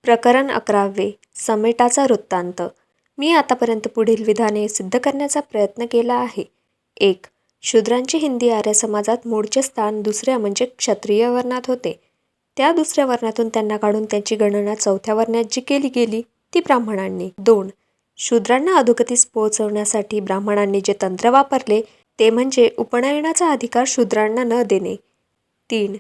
प्रकरण 11 समेटाचा वृत्तांत. मी आतापर्यंत पुढील विधाने सिद्ध करण्याचा प्रयत्न केला आहे. 1. शूद्रांचे हिंदी आर्य समाजात मूळचे स्थान दुसऱ्या म्हणजे क्षत्रिय वर्णात होते. त्या दुसऱ्या वर्णातून त्यांना काढून त्यांची गणना चौथ्या वर्णात जी केली गेली ती ब्राह्मणांनी. 2. शूद्रांना अधोगतीस पोहोचवण्यासाठी ब्राह्मणांनी जे तंत्र वापरले ते म्हणजे उपनयनाचा अधिकार शूद्रांना न देणे. 3.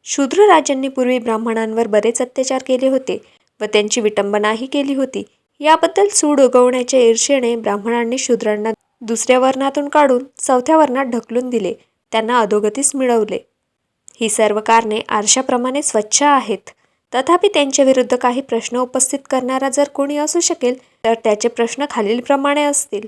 शूद्र राजांनी पूर्वी ब्राह्मणांवर बरेच अत्याचार केले होते व त्यांची विटंबनाही केली होती. याबद्दल सूड उगवण्याच्या ईर्ष्येने ब्राह्मणांनी शूद्रांना दुसऱ्या वर्णातून काढून चौथ्या वर्णात ढकलून दिले, त्यांना अधोगतीस मिळवले. ही सर्व कारणे आरशाप्रमाणे स्वच्छ आहेत. तथापि त्यांच्या विरुद्ध काही प्रश्न उपस्थित करणारा जर कोणी असू शकेल तर त्याचे प्रश्न खालीलप्रमाणे असतील.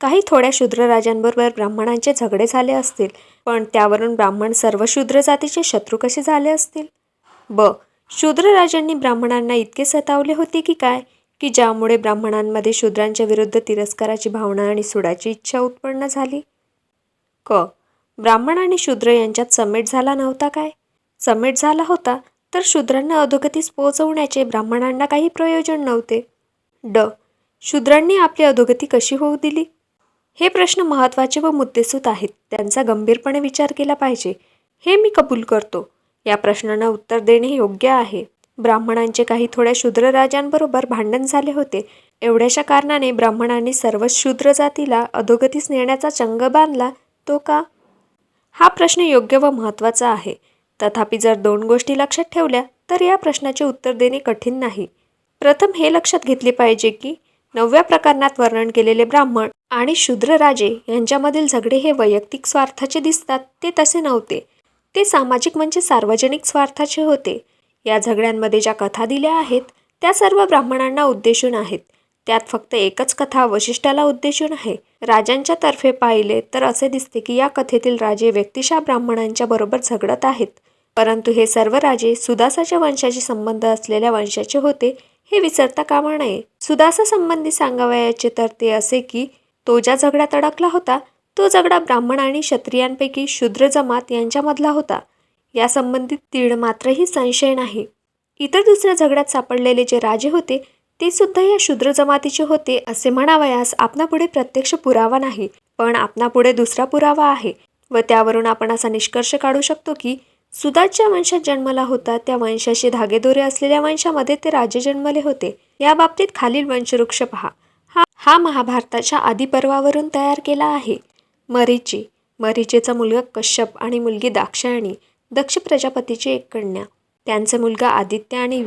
काही थोड्या शूद्र राजांबरोबर ब्राह्मणांचे झगडे झाले असतील, पण त्यावरून ब्राह्मण सर्व शूद्र जातीचे शत्रू कसे झाले असतील? शूद्र राजांनी ब्राह्मणांना इतके सतावले होते की काय, की ज्यामुळे ब्राह्मणांमध्ये शूद्रांच्या विरुद्ध तिरस्काराची भावना आणि सुडाची इच्छा उत्पन्न झाली? ब्राह्मण आणि शूद्र यांच्यात समेट झाला नव्हता काय? समेट झाला होता तर शूद्रांना अधोगतीस पोहोचवण्याचे ब्राह्मणांना काही प्रयोजन नव्हते. शूद्रांनी आपली अधोगती कशी होऊ दिली? हे प्रश्न महत्त्वाचे व मुद्देसूद आहेत. त्यांचा गंभीरपणे विचार केला पाहिजे, हे मी कबूल करतो. या प्रश्नांना उत्तर देणे योग्य आहे. ब्राह्मणांचे काही थोड्या शूद्र राजांबरोबर भांडण झाले होते. एवढ्याशा कारणाने ब्राह्मणांनी सर्व शूद्र जातीला अधोगतीस नेण्याचा चंग बांधला, तो का? हा प्रश्न योग्य व महत्त्वाचा आहे. तथापि जर दोन गोष्टी लक्षात ठेवल्या तर या प्रश्नाचे उत्तर देणे कठीण नाही. प्रथम हे लक्षात घेतले पाहिजे की 9व्या प्रकरणात वर्णन केलेले ब्राह्मण आणि शूद्र राजे यांच्यामधील झगडे हे वैयक्तिक स्वार्थाचे दिसतात, ते तसे नव्हते. ते सामाजिक म्हणजे सार्वजनिक स्वार्थाचे होते. या झगड्यांमध्ये ज्या कथा दिल्या आहेत त्या सर्व ब्राह्मणांना उद्देशून आहेत. त्यात फक्त एकच कथा वशिष्ठाला उद्देशून आहे. राजांच्या तर्फे पाहिले तर असे दिसते की या कथेतील राजे व्यक्तिशः ब्राह्मणांच्या बरोबर झगडत आहेत, परंतु हे सर्व राजे सुदासाच्या वंशाशी संबंध असलेल्या वंशाचे होते, हे विसरता कामा नये. सुदासा संबंधी सांगावयाचे तर ते असे की तो ज्या झगड्यात अडकला होता तो झगडा ब्राह्मण आणि क्षत्रियांपैकी शूद्र जमात यांच्यामधला होता. या संबंधित तीळ मात्रही संशय नाही. इतर दुसऱ्या झगड्यात सापडलेले जे राजे होते ते सुद्धा या शूद्र जमातीचे होते असे म्हणावयास आपणापुढे प्रत्यक्ष पुरावा नाही, पण आपणापुढे दुसरा पुरावा आहे व त्यावरून आपण असा निष्कर्ष काढू शकतो की सुदास ज्या वंशात जन्मला होता त्या वंशाशी धागेदोरे असलेल्या वंशामध्ये ते राजे जन्मले होते. या बाबतीत खालील वंशवृक्ष पहा. हा महाभारताच्या आदिपर्वावरून तयार केला आहे. मरीचीचा मुलगा कश्यप आणि मुलगी दाक्षायणी, दक्ष प्रजापतीची एक कन्या. त्यांचा मुलगा आदित्य आणि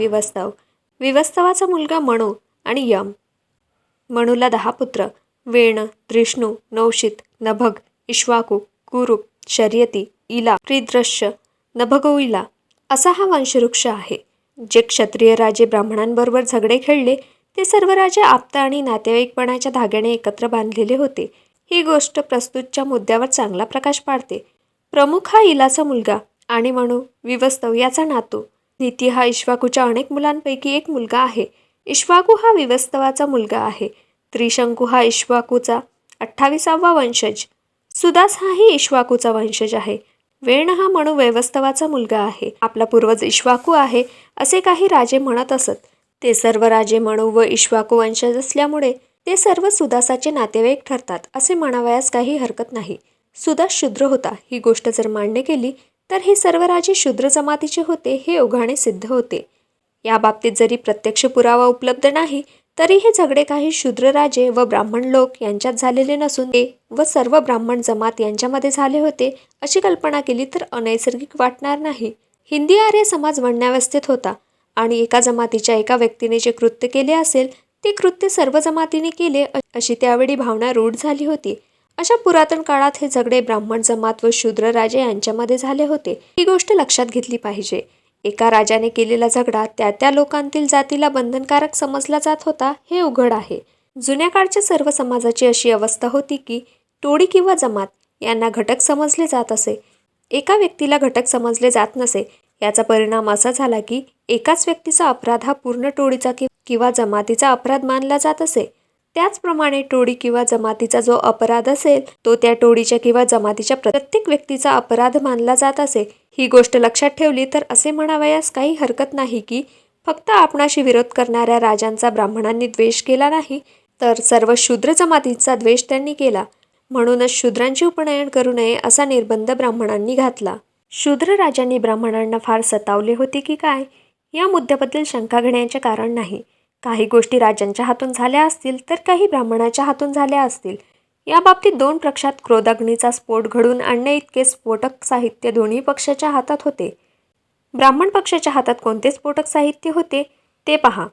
विवस्तवाचा मुलगा मनु आणि यम. मनुला 10 पुत्र वेण, त्रिष्णू, नौशित, नभग, इक्ष्वाकू, कुरूप, शर्यती, इला, प्रिद्रश्य, नभगोइला असा हा वंशवृक्ष आहे. जे क्षत्रिय राजे ब्राह्मणांबरोबर झगडे खेळले ते सर्व राजे आप्त आणि नातेवाईकपणाच्या धाग्याने एकत्र बांधलेले होते. ही गोष्ट प्रस्तुतच्या मुद्द्यावर चांगला प्रकाश पाडते. प्रमुख हा इलाचा मुलगा आणि मनु विवस्तव याचा नातू. नीती हा इक्ष्वाकूच्या अनेक मुलांपैकी एक मुलगा आहे. इक्ष्वाकू हा विवस्तवाचा मुलगा आहे. त्रिशंकू हा इक्ष्वाकूचा 28वा वंशज. सुदास हाही इक्ष्वाकूचा वंशज आहे. वेण हा मनु वैवस्तवाचा मुलगा आहे. आपला पूर्वज इक्ष्वाकू आहे असे काही राजे म्हणत असत. ते सर्व राजे मनु व इक्ष्वाकू वंशज असल्यामुळे ते सर्व सुदासाचे नातेवाईक ठरतात असे म्हणावयास काही हरकत नाही. सुदास शूद्र होता ही गोष्ट जर मान्य केली तर हे सर्व राजे शूद्र जमातीचे होते हे ओघाने सिद्ध होते. या बाबतीत जरी प्रत्यक्ष पुरावा उपलब्ध नाही तरी हे झगडे काही शूद्र राजे व ब्राह्मण लोक यांच्यात झालेले नसून ते व सर्व ब्राह्मण जमात यांच्यामध्ये झाले होते अशी कल्पना केली तर अनैसर्गिक वाटणार नाही. हिंदी आर्य समाज वण्यावस्थेत होता आणि एका जमातीच्या एका व्यक्तीने जे कृत्य केले असेल ते कृत्य सर्व जमातीने केले अशी त्यावेळी भावना रूढ झाली होती. अशा पुरातन काळात हे झगडे ब्राह्मण जमात व शूद्र राजे यांच्यामध्ये झाले होते. ही गोष्ट लक्षात घेतली पाहिजे. एका राजाने केलेला झगडा त्या लोकांतील जातीला बंधनकारक समजला जात होता हे उघड आहे. जुन्या काळच्या सर्व समाजाची अशी अवस्था होती की टोळी किंवा जमात यांना घटक समजले जात असे. एका व्यक्तीला घटक समजले जात नसे. याचा परिणाम असा झाला की एकाच व्यक्तीचा अपराध हा पूर्ण टोळीचा किंवा जमातीचा अपराध मानला जात असे. त्याचप्रमाणे टोळी किंवा जमातीचा जो अपराध असेल तो त्या टोळीच्या किंवा जमातीच्या प्रत्येक व्यक्तीचा अपराध मानला जात असे. ही गोष्ट लक्षात ठेवली तर असे म्हणावयास काही हरकत नाही की फक्त आपणाशी विरोध करणाऱ्या राजांचा ब्राह्मणांनी द्वेष केला नाही, तर सर्व शूद्र जमातींचा द्वेष त्यांनी केला. म्हणूनच शूद्रांची उपनयन करू नये असा निर्बंध ब्राह्मणांनी घातला. शूद्र राजांनी ब्राह्मणांना फार सतावले होते की काय, या मुद्द्याबद्दल शंका घेण्याचे कारण नाही. काही गोष्टी राजांच्या हातून झाल्या असतील तर काही ब्राह्मणाच्या हातून झाल्या असतील. या बाबतीत 2 पक्षात क्रोधाग्नीचा स्फोट घडून आणणे इतके स्फोटक साहित्य दोन्ही पक्षाच्या हातात होते. ब्राह्मण पक्षाच्या हातात कोणते स्फोटक साहित्य होते ते पहा.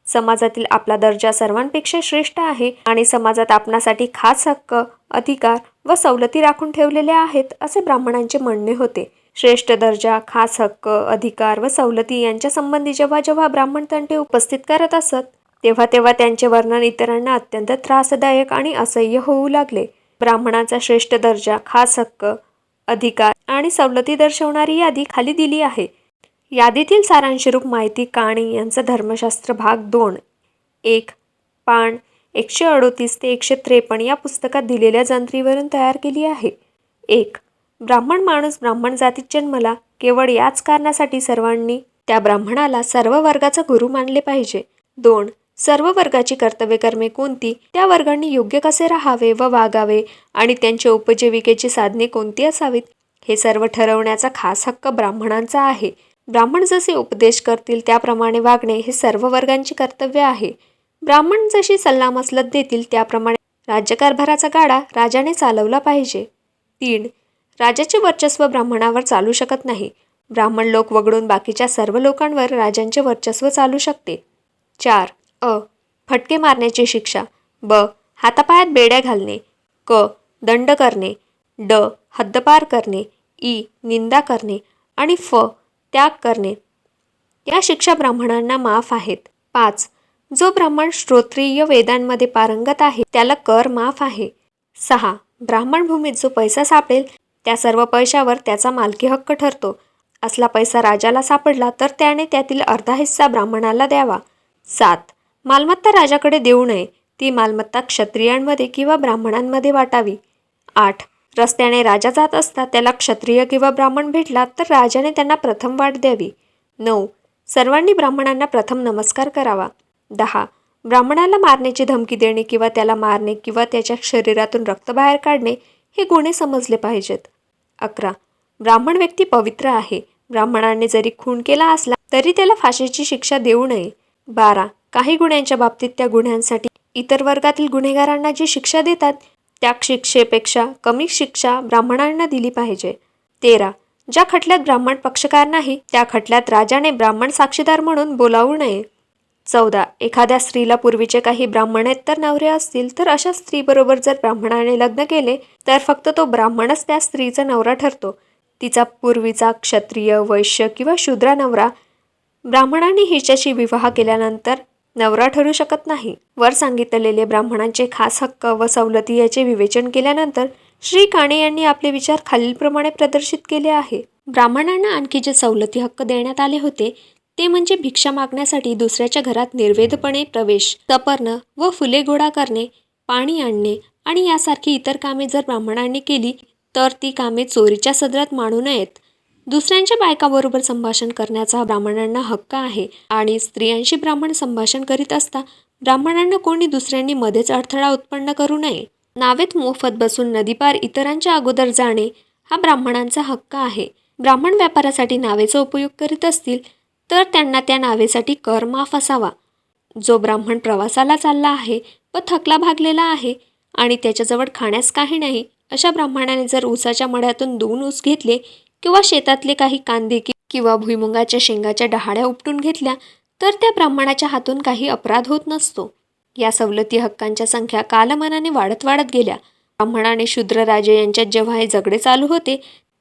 समाजातील आपला दर्जा सर्वांपेक्षा श्रेष्ठ आहे आणि समाजात आपणासाठी खास हक्क, अधिकार व सवलती राखून ठेवलेल्या आहेत असे ब्राह्मणांचे म्हणणे होते. श्रेष्ठ दर्जा, खास हक्क, अधिकार व सवलती यांच्या संबंधी जेव्हा जेव्हा ब्राह्मण तंटे उपस्थित करत असत, तेव्हा तेव्हा त्यांचे वर्णन इतरांना अत्यंत त्रासदायक आणि असह्य होऊ लागले. ब्राह्मणाचा श्रेष्ठ दर्जा, खास हक्क, अधिकार आणि सवलती दर्शवणारी यादी खाली दिली आहे. यादीतील सारांशरूप माहिती काणे यांचा धर्मशास्त्र भाग 2, 1, पान 138 ते 153 या पुस्तकात दिलेल्या जंत्रीवरून तयार केली आहे. 1. ब्राह्मण माणूस ब्राह्मण जातीत जन्मला. केवळ याच कारणासाठी सर्वांनी त्या ब्राह्मणाला सर्व वर्गाचा गुरु मानले पाहिजे. 2. सर्व वर्गाची कर्तव्यकर्मे कोणती, त्या वर्गांनी योग्य कसे राहावे व वागावे आणि त्यांच्या उपजीविकेची साधने कोणती असावीत, हे सर्व ठरवण्याचा खास हक्क ब्राह्मणांचा आहे. ब्राह्मण जसे उपदेश करतील त्याप्रमाणे वागणे हे सर्व वर्गांचे कर्तव्य आहे. ब्राह्मण जशी सल्लामसलत देतील त्याप्रमाणे राज्यकारभाराचा गाडा राजाने चालवला पाहिजे. 3. राजाचे वर्चस्व ब्राह्मणावर चालू शकत नाही. ब्राह्मण लोक वगळून बाकीच्या सर्व लोकांवर राजांचे वर्चस्व चालू शकते. 4. फटके मारण्याची शिक्षा. ब. हातापायात बेड्या घालणे. क. दंड करणे. ड. हद्दपार करणे. ई. निंदा करणे. आणि फ. त्याग करणे. या शिक्षा ब्राह्मणांना माफ आहेत. 5. जो ब्राह्मण श्रोत्रिय वेदांमध्ये पारंगत आहे त्याला कर माफ आहे. 6. ब्राह्मण भूमीत जो पैसा सापडेल त्या सर्व पैशावर त्याचा मालकी हक्क ठरतो. असला पैसा राजाला सापडला तर त्याने त्यातील अर्धा हिस्सा ब्राह्मणाला द्यावा. 7. मालमत्ता राजाकडे देऊ नये. ती मालमत्ता क्षत्रियांमध्ये किंवा ब्राह्मणांमध्ये वाटावी. 8. रस्त्याने राजा जात असता त्याला क्षत्रिय किंवा ब्राह्मण भेटला तर राजाने त्यांना प्रथम वाट द्यावी. 9. सर्वांनी ब्राह्मणांना प्रथम नमस्कार करावा. 10. ब्राह्मणाला मारण्याची धमकी देणे किंवा त्याला मारणे किंवा त्याच्या शरीरातून रक्त बाहेर काढणे हे गुन्हे समजले पाहिजेत. 11. ब्राह्मण व्यक्ती पवित्र आहे. ब्राह्मणाने जरी खून केला असला तरी त्याला फाशीची शिक्षा देऊ नये. 12. काही गुन्ह्यांच्या बाबतीत त्या गुन्ह्यांसाठी इतर वर्गातील गुन्हेगारांना जी शिक्षा देतात त्या शिक्षेपेक्षा कमी शिक्षा ब्राह्मणांना दिली पाहिजे. 13. ज्या खटल्यात ब्राह्मण पक्षकार नाही त्या खटल्यात राजाने ब्राह्मण साक्षीदार म्हणून बोलावू नये. 14. एखाद्या स्त्रीला पूर्वीचे काही ब्राह्मणेतर नवरे असतील तर अशा स्त्रीबरोबर जर ब्राह्मणाने लग्न केले तर फक्त तो ब्राह्मणच त्या स्त्रीचा नवरा ठरतो. तिचा पूर्वीचा क्षत्रिय, वैश्य किंवा शूद्रा नवरा ब्राह्मणाने हिच्याशी विवाह केल्यानंतर नवरा ठरू शकत नाही. वर सांगितलेले ब्राह्मणांचे खास हक्क व सवलती याचे विवेचन केल्यानंतर श्री काणे यांनी आपले विचार खालीलप्रमाणे प्रदर्शित केले आहे. ब्राह्मणांना आणखी जे सवलती हक्क देण्यात आले होते ते म्हणजे भिक्षा मागण्यासाठी दुसऱ्याच्या घरात निर्वेदपणे प्रवेश, सपर्ण व फुले गोळा करणे, पाणी आणणे आणि यासारखी इतर कामे जर ब्राह्मणांनी केली तर ती कामे चोरीच्या सदरात मानू नयेत. दुसऱ्यांच्या बायकाबरोबर संभाषण करण्याचा ब्राह्मणांना हक्क आहे आणि स्त्रियांशी ब्राह्मण संभाषण करीत असता ब्राह्मणांना कोणी दुसऱ्यांनी मध्येच अडथळा उत्पन्न करू नये. नावेत मोफत बसून नदीपार इतरांच्या अगोदर जाणे हा ब्राह्मणांचा हक्क आहे. ब्राह्मण व्यापारासाठी नावेचा उपयोग करीत असतील तर त्यांना त्या नावेसाठी कर माफ असावा. जो ब्राह्मण प्रवासाला चालला आहे व थकला भागलेला आहे आणि त्याच्याजवळ खाण्यास काही नाही अशा ब्राह्मणाने जर ऊसाच्या मळ्यातून 2 ऊस घेतले किंवा शेतातले काही कांदे किंवा भुईमुगाच्या शेंगाच्या डहाळ्या उपटून घेतल्या तर त्या ब्राह्मणाच्या हातून काही अपराध होत नसतो. या सवलती हक्कांच्या संख्या कालमानाने वाढत गेल्या. ब्राह्मण आणि शूद्र राजे यांच्यात जेव्हा हे झगडे चालू होते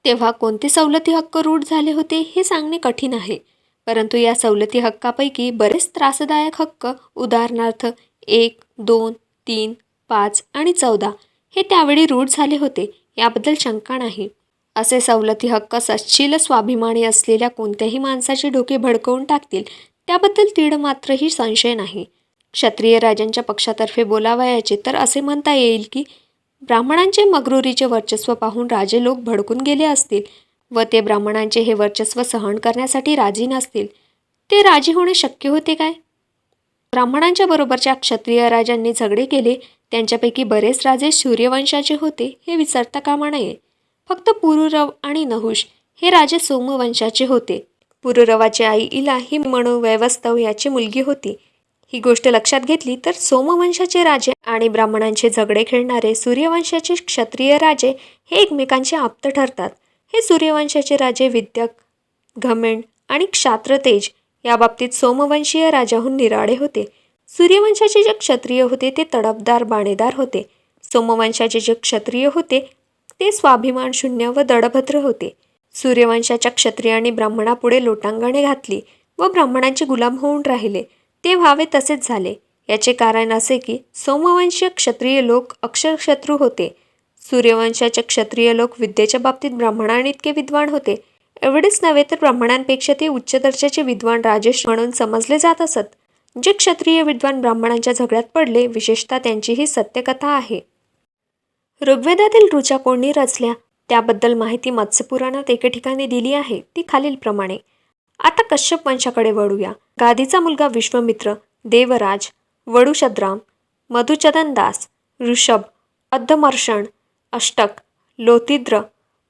तेव्हा कोणते सवलती हक्क रूढ झाले होते हे सांगणे कठीण आहे. परंतु या सवलती हक्कापैकी बरेच त्रासदायक हक्क उदाहरणार्थ 1, 2, 3, 5 आणि 14 हे त्यावेळी रूढ झाले होते याबद्दल शंका नाही. असे सवलती हक्क सच्छील स्वाभिमानी असलेल्या कोणत्याही माणसाचे डोके भडकवून टाकतील त्याबद्दल तीळ मात्रही संशय नाही. क्षत्रिय राजांच्या पक्षातर्फे बोलावयाचे तर असे म्हणता येईल की ब्राह्मणांचे मगरुरीचे वर्चस्व पाहून राजे लोक भडकून गेले असतील व ते ब्राह्मणांचे हे वर्चस्व सहन करण्यासाठी राजी नसतील. ते राजे होणे शक्य होते काय? ब्राह्मणांच्या बरोबरच्या क्षत्रिय राजांनी झगडे केले, त्यांच्यापैकी बरेच राजे सूर्यवंशाचे होते हे विसरता कामा नये. फक्त पुरुरव आणि नहुष हे राजे सोमवंशाचे होते. पुरुरवाची आई इला ही मनोवैवस्तव याची मुलगी होती. ही गोष्ट लक्षात घेतली तर सोमवंशाचे राजे आणि ब्राह्मणांचे झगडे खेळणारे सूर्यवंशाचे क्षत्रिय राजे हे एकमेकांचे आप्त ठरतात. हे सूर्यवंशाचे राजे विद्या, घमेंड आणि क्षात्रतेज या बाबतीत सोमवंशीय राजाहून निराळे होते. सूर्यवंशाचे जे क्षत्रिय होते ते तडफदार बाणेदार होते. सोमवंशाचे जे क्षत्रिय होते ते स्वाभिमान शून्य व दडभद्र होते. सूर्यवंशाच्या क्षत्रियांनी ब्राह्मणापुढे लोटांगणे घातली व ब्राह्मणांचे गुलाम होऊन राहिले. ते व्हावे तसेच झाले. याचे कारण असे की सोमवंशीय क्षत्रिय लोक अक्षरशत्रू होते. सूर्यवंशाचे क्षत्रिय लोक विद्येच्या बाबतीत ब्राह्मणांइतके विद्वान होते. एवढेच नव्हे तर ब्राह्मणांपेक्षा ते उच्च दर्जाचे विद्वान राजेश म्हणून समजले जात असत. जे क्षत्रिय विद्वान ब्राह्मणांच्या झगड्यात पडले, विशेषतः त्यांची ही सत्यकथा आहे. ऋग्वेदातील ऋचा कोणी रचल्या त्याबद्दल माहिती मत्स्यपुराणात एके ठिकाणी दिली आहे, ती खालीलप्रमाणे. आता कश्यप वंशाकडे वळूया. गादीचा मुलगा विश्वामित्र, देवराज, वडुशद्राम, मधुचदनदास, ऋषभ, अद्धमर्षण, अष्टक, लोतिद्र,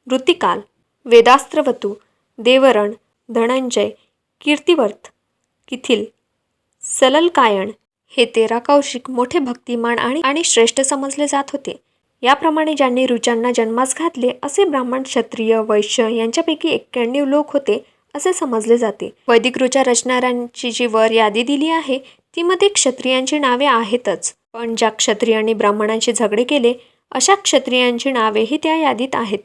ऋतिकाल, वेदास्त्रवतू, देवरण, धनंजय, कीर्तिवर्त, किथिल, सललकायण हे 13 कौशिक मोठे भक्तिमान आणि श्रेष्ठ समजले जात होते. याप्रमाणे ज्यांनी ऋचांना जन्मास घातले असे ब्राह्मण, क्षत्रिय, वैश्य यांच्यापैकी 91 लोक होते असे समजले जाते. वैदिक ऋचा रचणाऱ्यांची जी वर यादी दिली आहे ती मध्ये क्षत्रियांची नावे आहेतच, पण ज्या क्षत्रियांनी ब्राह्मणांशी झगडे केले अशा क्षत्रियांची नावेही त्या यादीत आहेत.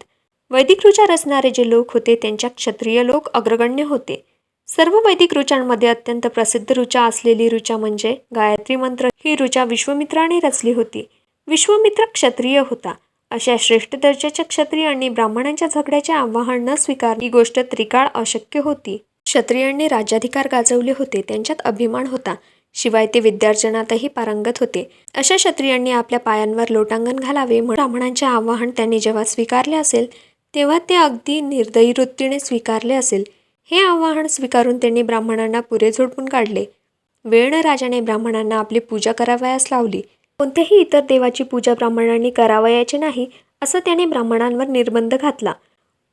वैदिक ऋचा रचणारे जे लोक होते त्यांच्या क्षत्रिय लोक अग्रगण्य होते. सर्व वैदिक ऋचांमध्ये अत्यंत प्रसिद्ध ऋचा असलेली ऋचा म्हणजे गायत्री मंत्र ही ऋचा विश्वामित्राने रचली होती. विश्वामित्र क्षत्रिय होता. अशा श्रेष्ठ दर्जाच्या क्षत्रियांनी ब्राह्मणांच्या झगड्याचे आव्हान न स्वीकार ही गोष्ट त्रिकाळ अशक्य होती. क्षत्रियांनी राज्याधिकार गाजवले होते, त्यांच्यात अभिमान होता, शिवाय ते विद्यार्जनातही पारंगत होते. अशा क्षत्रियांनी आपल्या पायांवर लोटांगण घालावे म्हणून ब्राह्मणांचे आव्हान त्यांनी जेव्हा स्वीकारले असेल तेव्हा ते अगदी निर्दयी वृत्तीने स्वीकारले असेल. हे आव्हान स्वीकारून त्यांनी ब्राह्मणांना पुरे झोडपून काढले. वेळन राजाने ब्राह्मणांना आपली पूजा करावयास लावली. कोणत्याही इतर देवाची पूजा ब्राह्मणांनी करावयाची नाही असं त्याने ब्राह्मणांवर निर्बंध घातला.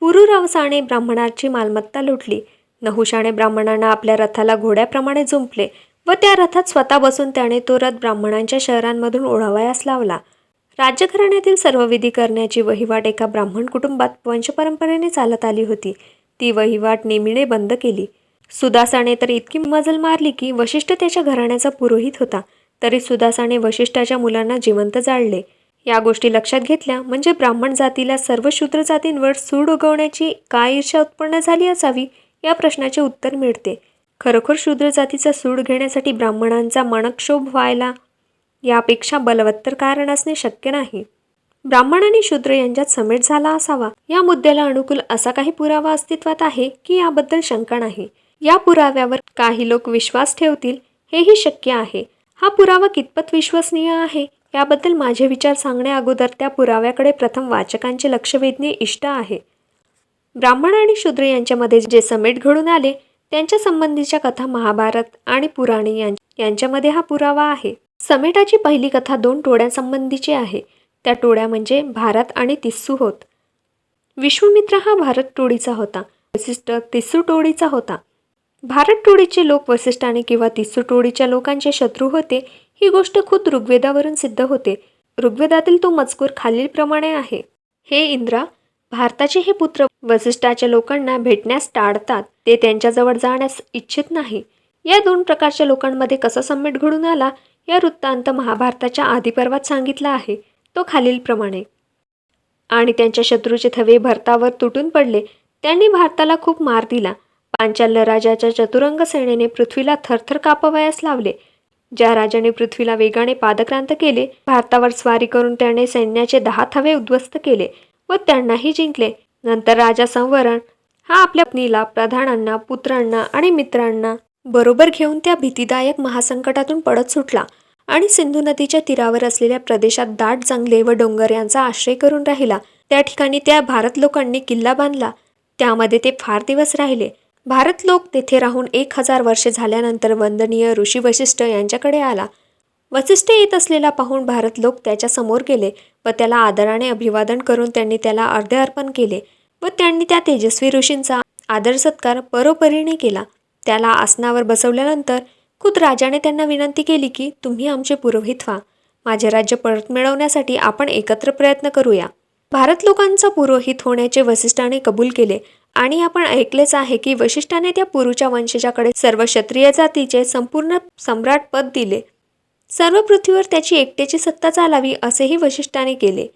पुरुरवसाने ब्राह्मणाची मालमत्ता लुटली. नहुषाने ब्राह्मणांना आपल्या रथाला घोड्याप्रमाणे जुंपले व त्या रथात स्वतः बसून त्याने तो रथ ब्राह्मणांच्या शहरांमधून ओढावयास लावला. राज्यघराण्यातील सर्व विधी करण्याची वहिवाट एका ब्राह्मण कुटुंबात वंशपरंपरेने चालत आली होती. ती वहिवाट नेमिणे बंद केली. सुदासाने तर इतकी मजल मारली की वशिष्ठ त्याच्या घराण्याचा पुरोहित होता, तरी सुदासाने वशिष्ठाच्या मुलांना जिवंत जाळले. या गोष्टी लक्षात घेतल्या म्हणजे ब्राह्मण जातीला सर्व शूद्र जातींवर सूड उगवण्याची काय ईर्ष्या उत्पन्न झाली असावी या प्रश्नाचे उत्तर मिळते. खरोखर शूद्र जातीचा सूड घेण्यासाठी ब्राह्मणांचा मनक्षोभ व्हायला यापेक्षा बलवत्तर कारण असणे शक्य नाही. ब्राह्मण आणि शूद्र यांच्यात समेट झाला असावा या मुद्द्याला अनुकूल असा काही पुरावा अस्तित्वात आहे की याबद्दल शंका नाही. या पुराव्यावर काही लोक विश्वास ठेवतील हेही शक्य आहे. हा पुरावा कितपत विश्वसनीय आहे याबद्दल माझे विचार सांगण्या अगोदर त्या पुराव्याकडे प्रथम वाचकांचे लक्ष वेधणे इष्ट आहे. ब्राह्मण आणि शूद्र यांच्यामध्ये जे समेट घडून आले त्यांच्या संबंधीच्या कथा महाभारत आणि पुराणे यांच्यामध्ये हा पुरावा आहे. समेटाची पहिली कथा 2 टोळ्यांसंबंधीची आहे. त्या टोळ्या म्हणजे भारत आणि तिस्सू होत. विश्वामित्र हा भारत टोळीचा होता, वसिष्ठ तिस्सू टोळीचा होता. भारत टोळीचे लोक वसिष्ठाने किंवा तिस्सू टोळीच्या लोकांचे शत्रू होते ही गोष्ट खुद ऋग्वेदावरून सिद्ध होते. ऋग्वेदातील तो मजकूर खालीलप्रमाणे आहे. हे इंद्रा, भारताचे हे पुत्र वसिष्ठाच्या लोकांना भेटण्यास टाळतात, ते त्यांच्याजवळ जाण्यास इच्छित नाही. या 2 प्रकारच्या लोकांमध्ये कसा समेट घडून आला या वृत्तांत महाभारताच्या आदिपर्वात सांगितला आहे. तो खालीलप्रमाणे. आणि त्यांच्या शत्रूचे थवे भरतावर तुटून पडले. त्यांनी भारताला खूप मार दिला. पांचाल्य राजाच्या चतुरंग सेनेने पृथ्वीला थरथर कापवयास लावले. ज्या राजाने पृथ्वीला वेगाने पादक्रांत केले, भारतावर स्वारी करून त्याने सैन्याचे 10 थवे उद्ध्वस्त केले व त्यांनाही जिंकले. नंतर राजा संवरण हा आपल्या पत्नीला, प्रधानांना, पुत्रांना आणि मित्रांना बरोबर घेऊन त्या भीतीदायक महासंकटातून पडत सुटला आणि सिंधू नदीच्या तीरावर असलेल्या प्रदेशात दाट जंगले व डोंगर यांचा आश्रय करून राहिला. त्या ठिकाणी त्या भारत लोकांनी किल्ला बांधला. त्यामध्ये ते फार दिवस राहिले. भारत लोक तेथे राहून 1000 वर्षे झाल्यानंतर वंदनीय ऋषी वसिष्ठ यांच्याकडे आला. वसिष्ठ येत असलेला पाहून भारत लोक त्याच्या समोर गेले व त्याला आदराने अभिवादन करून त्यांनी त्याला अर्घ्य अर्पण केले व त्यांनी त्या तेजस्वी ऋषींचा आदर सत्कार परोपरीने केला. त्याला आसनावर बसवल्यानंतर खुद राजाने त्यांना विनंती केली की तुम्ही आमचे पुरोहित व्हा. माझे राज्य परत मिळवण्यासाठी आपण एकत्र प्रयत्न करूया. भारत लोकांचा पुरोहित होण्याचे वसिष्ठाने कबूल केले आणि आपण ऐकलेच आहे की वसिष्ठाने त्या पुरूच्या वंशजाकडे सर्व क्षत्रिय जातीचे संपूर्ण सम्राट पद दिले. सर्व पृथ्वीवर त्याची एकट्याची सत्ता चालावी असेही वसिष्ठाने केले.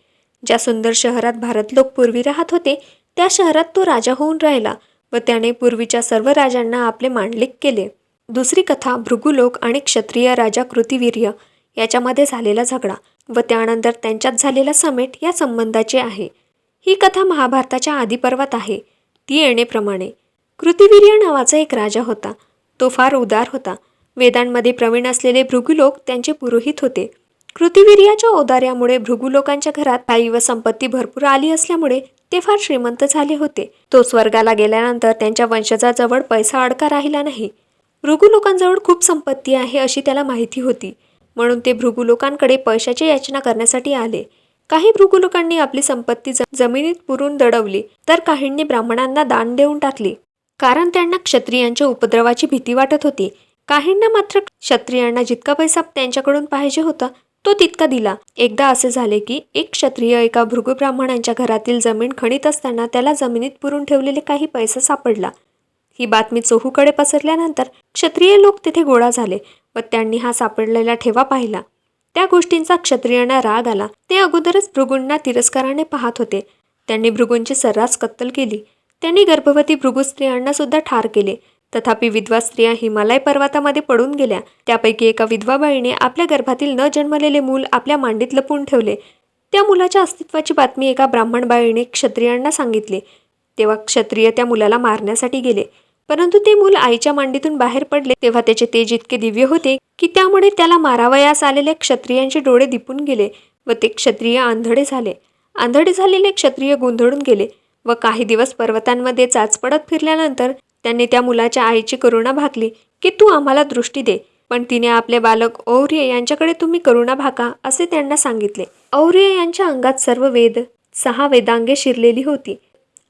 ज्या सुंदर शहरात भारत लोक पूर्वी राहत होते त्या शहरात तो राजा होऊन राहिला व त्याने पूर्वीच्या सर्व राजांना आपले मांडलिक केले. दुसरी कथा भृगुलोक आणि क्षत्रिय राजा कृतिवीर्य याच्यामध्ये झालेला झगडा व त्यानंतर त्यांच्यात झालेला समेट या संबंधाची आहे. ही कथा महाभारताच्या आदिपर्वात आहे. ती येणेप्रमाणे कृतिवीर्य नावाचा एक राजा होता. तो फार उदार होता. वेदांमध्ये प्रवीण असलेले भृगुलोक त्यांचे पुरोहित होते. कृतिवीर्याच्या औदार्यामुळे भृगुलोकांच्या घरात काही व संपत्ती भरपूर आली असल्यामुळे ते फार श्रीमंत झाले होते. तो स्वर्गाला गेल्यानंतर त्यांच्या वंशजाजवळ पैसा अडका राहिला नाही. भृगुलोकांजवळ खूप संपत्ती आहे अशी त्याला माहिती होती, म्हणून ते भृगुलोकांकडे पैशाची याचना करण्यासाठी आले. काही भृगुलोकांनी आपली संपत्ती जमिनीत पुरून दडवली तर काहींनी ब्राह्मणांना दान देऊन टाकली, कारण त्यांना क्षत्रियांच्या उपद्रवाची भीती वाटत होती. काहींना मात्र क्षत्रियांना जितका पैसा त्यांच्याकडून पाहिजे होता तो तितका दिला. एकदा असे झाले की एक क्षत्रिय एका भृगु ब्राह्मणांच्या घरातील जमीन खणीत असताना त्याला जमिनीत पुरून ठेवलेले काही पैसा सापडला. ही बातमी चोहूकडे पसरल्यानंतर क्षत्रिय लोक तेथे गोळा झाले व त्यांनी हा सापडलेला ठेवा पाहिला. त्या गोष्टींचा क्षत्रियांना राग आला. ते अगोदरच भृगूंना तिरस्काराने पाहत होते. त्यांनी भृगूंची सर्रास कत्तल केली. त्यांनी गर्भवती भृगु स्त्रियांना सुद्धा ठार केले. तथापि विधवा स्त्रिया हिमालय पर्वतामध्ये पडून गेल्या. त्यापैकी एका विधवा बाईने आपल्या गर्भातील न जन्मलेले मूल आपल्या मांडीत लपवून ठेवले. त्या मुलाच्या अस्तित्वाची बातमी एका ब्राह्मण बाईने क्षत्रियांना सांगितली. तेव्हा क्षत्रिय त्या मुलाला मारण्यासाठी गेले, परंतु ते मूल आईच्या मांडीतून बाहेर पडले तेव्हा त्याचे तेज इतके दिव्य होते की त्यामुळे त्याला मारावयास आलेल्या क्षत्रियांचे डोळे दिपून गेले व ते क्षत्रिय आंधळे झाले. आंधळे झालेले क्षत्रिय गोंधळून गेले व काही दिवस पर्वतांमध्ये चाचपडत फिरल्यानंतर त्यांनी त्या मुलाच्या आईची करुणा भाकली की तू आम्हाला दृष्टी दे, पण तिने आपले बालक और्य यांच्याकडे तुम्ही करुणा भाका असे त्यांना सांगितले. और्य यांच्या अंगात सर्व वेद 6 वेदांगे शिरलेली होती.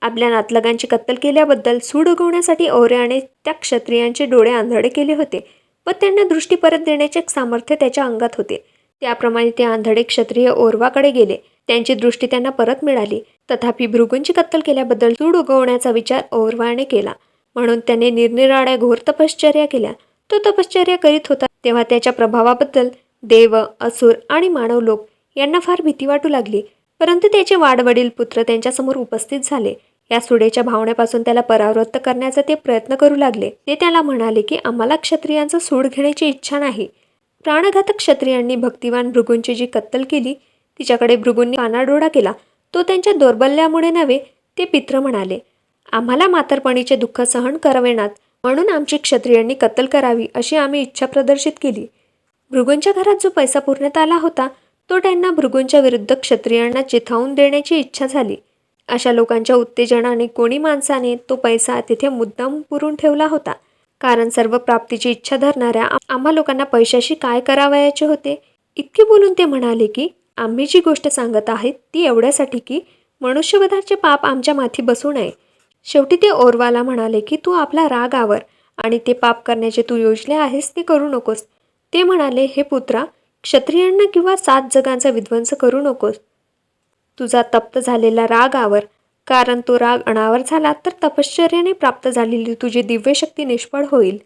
आपल्या नातलगांची कत्तल केल्याबद्दल सूड उगवण्यासाठी और्याने त्या क्षत्रियांचे डोळे आंधळे केले होते व त्यांना दृष्टी परत देण्याचे सामर्थ्य त्याच्या अंगात होते. त्याप्रमाणे ते आंधळे क्षत्रिय ओरवाकडे गेले. त्यांची दृष्टी त्यांना परत मिळाली. तथापि भृगूंची कत्तल केल्याबद्दल सूड उगवण्याचा विचार औरवाने केला, म्हणून त्याने निरनिराळ्या घोर तपश्चर्या केल्या. तो तपश्चर्या करीत होता तेव्हा त्याच्या प्रभावाबद्दल देव, असुर आणि मानव लोक यांना फार भीती वाटू लागली. परंतु त्याचे वाडवडील पुत्र त्यांच्यासमोर उपस्थित झाले. या सुडेच्या भावनेपासून त्याला परावृत्त करण्याचा ते प्रयत्न करू लागले. ते त्याला म्हणाले की आम्हाला क्षत्रियांचा सूड घेण्याची इच्छा नाही. प्राणघातक क्षत्रियांनी भक्तिवान भृगूंची जी कत्तल केली तिच्याकडे भृगूंनी कानाडोळा केला. तो त्यांच्या दौर्बल्यामुळे नव्हे, ते पित्र म्हणाले, आम्हाला म्हातारपणीचे दुःख सहन करावेनात, म्हणून आमची क्षत्रियांनी कत्तल करावी अशी आम्ही इच्छा प्रदर्शित केली. भृगूंच्या घरात जो पैसा पुरण्यात आला होता तो त्यांना भृगूंच्या विरुद्ध क्षत्रियांना चिथावून देण्याची इच्छा झाली. अशा लोकांच्या उत्तेजनाने कोणी माणसाने तो पैसा तिथे मुद्दाम पुरून ठेवला होता, कारण सर्व प्राप्तीची इच्छा धरणाऱ्या आम्हा लोकांना पैशाशी काय करावयाचे होते. इतके बोलून ते म्हणाले की आम्ही जी गोष्ट सांगत आहेत ती एवढ्यासाठी की मनुष्यवधाचे पाप आमच्या माथी बसू नये. शेवटी ते ओरवाला म्हणाले की तू आपला राग आवर आणि ते पाप करण्याचे तू योजले आहेस ते करू नकोस. ते म्हणाले, हे पुत्रा, क्षत्रियांना किंवा 7 जगांचा विध्वंस करू नकोस. तुझा तप्त झालेला राग आवर, कारण तो राग अनावर झाला तर तपश्चर्याने प्राप्त झालेली तुझी दिव्य शक्ती निष्फळ होईल.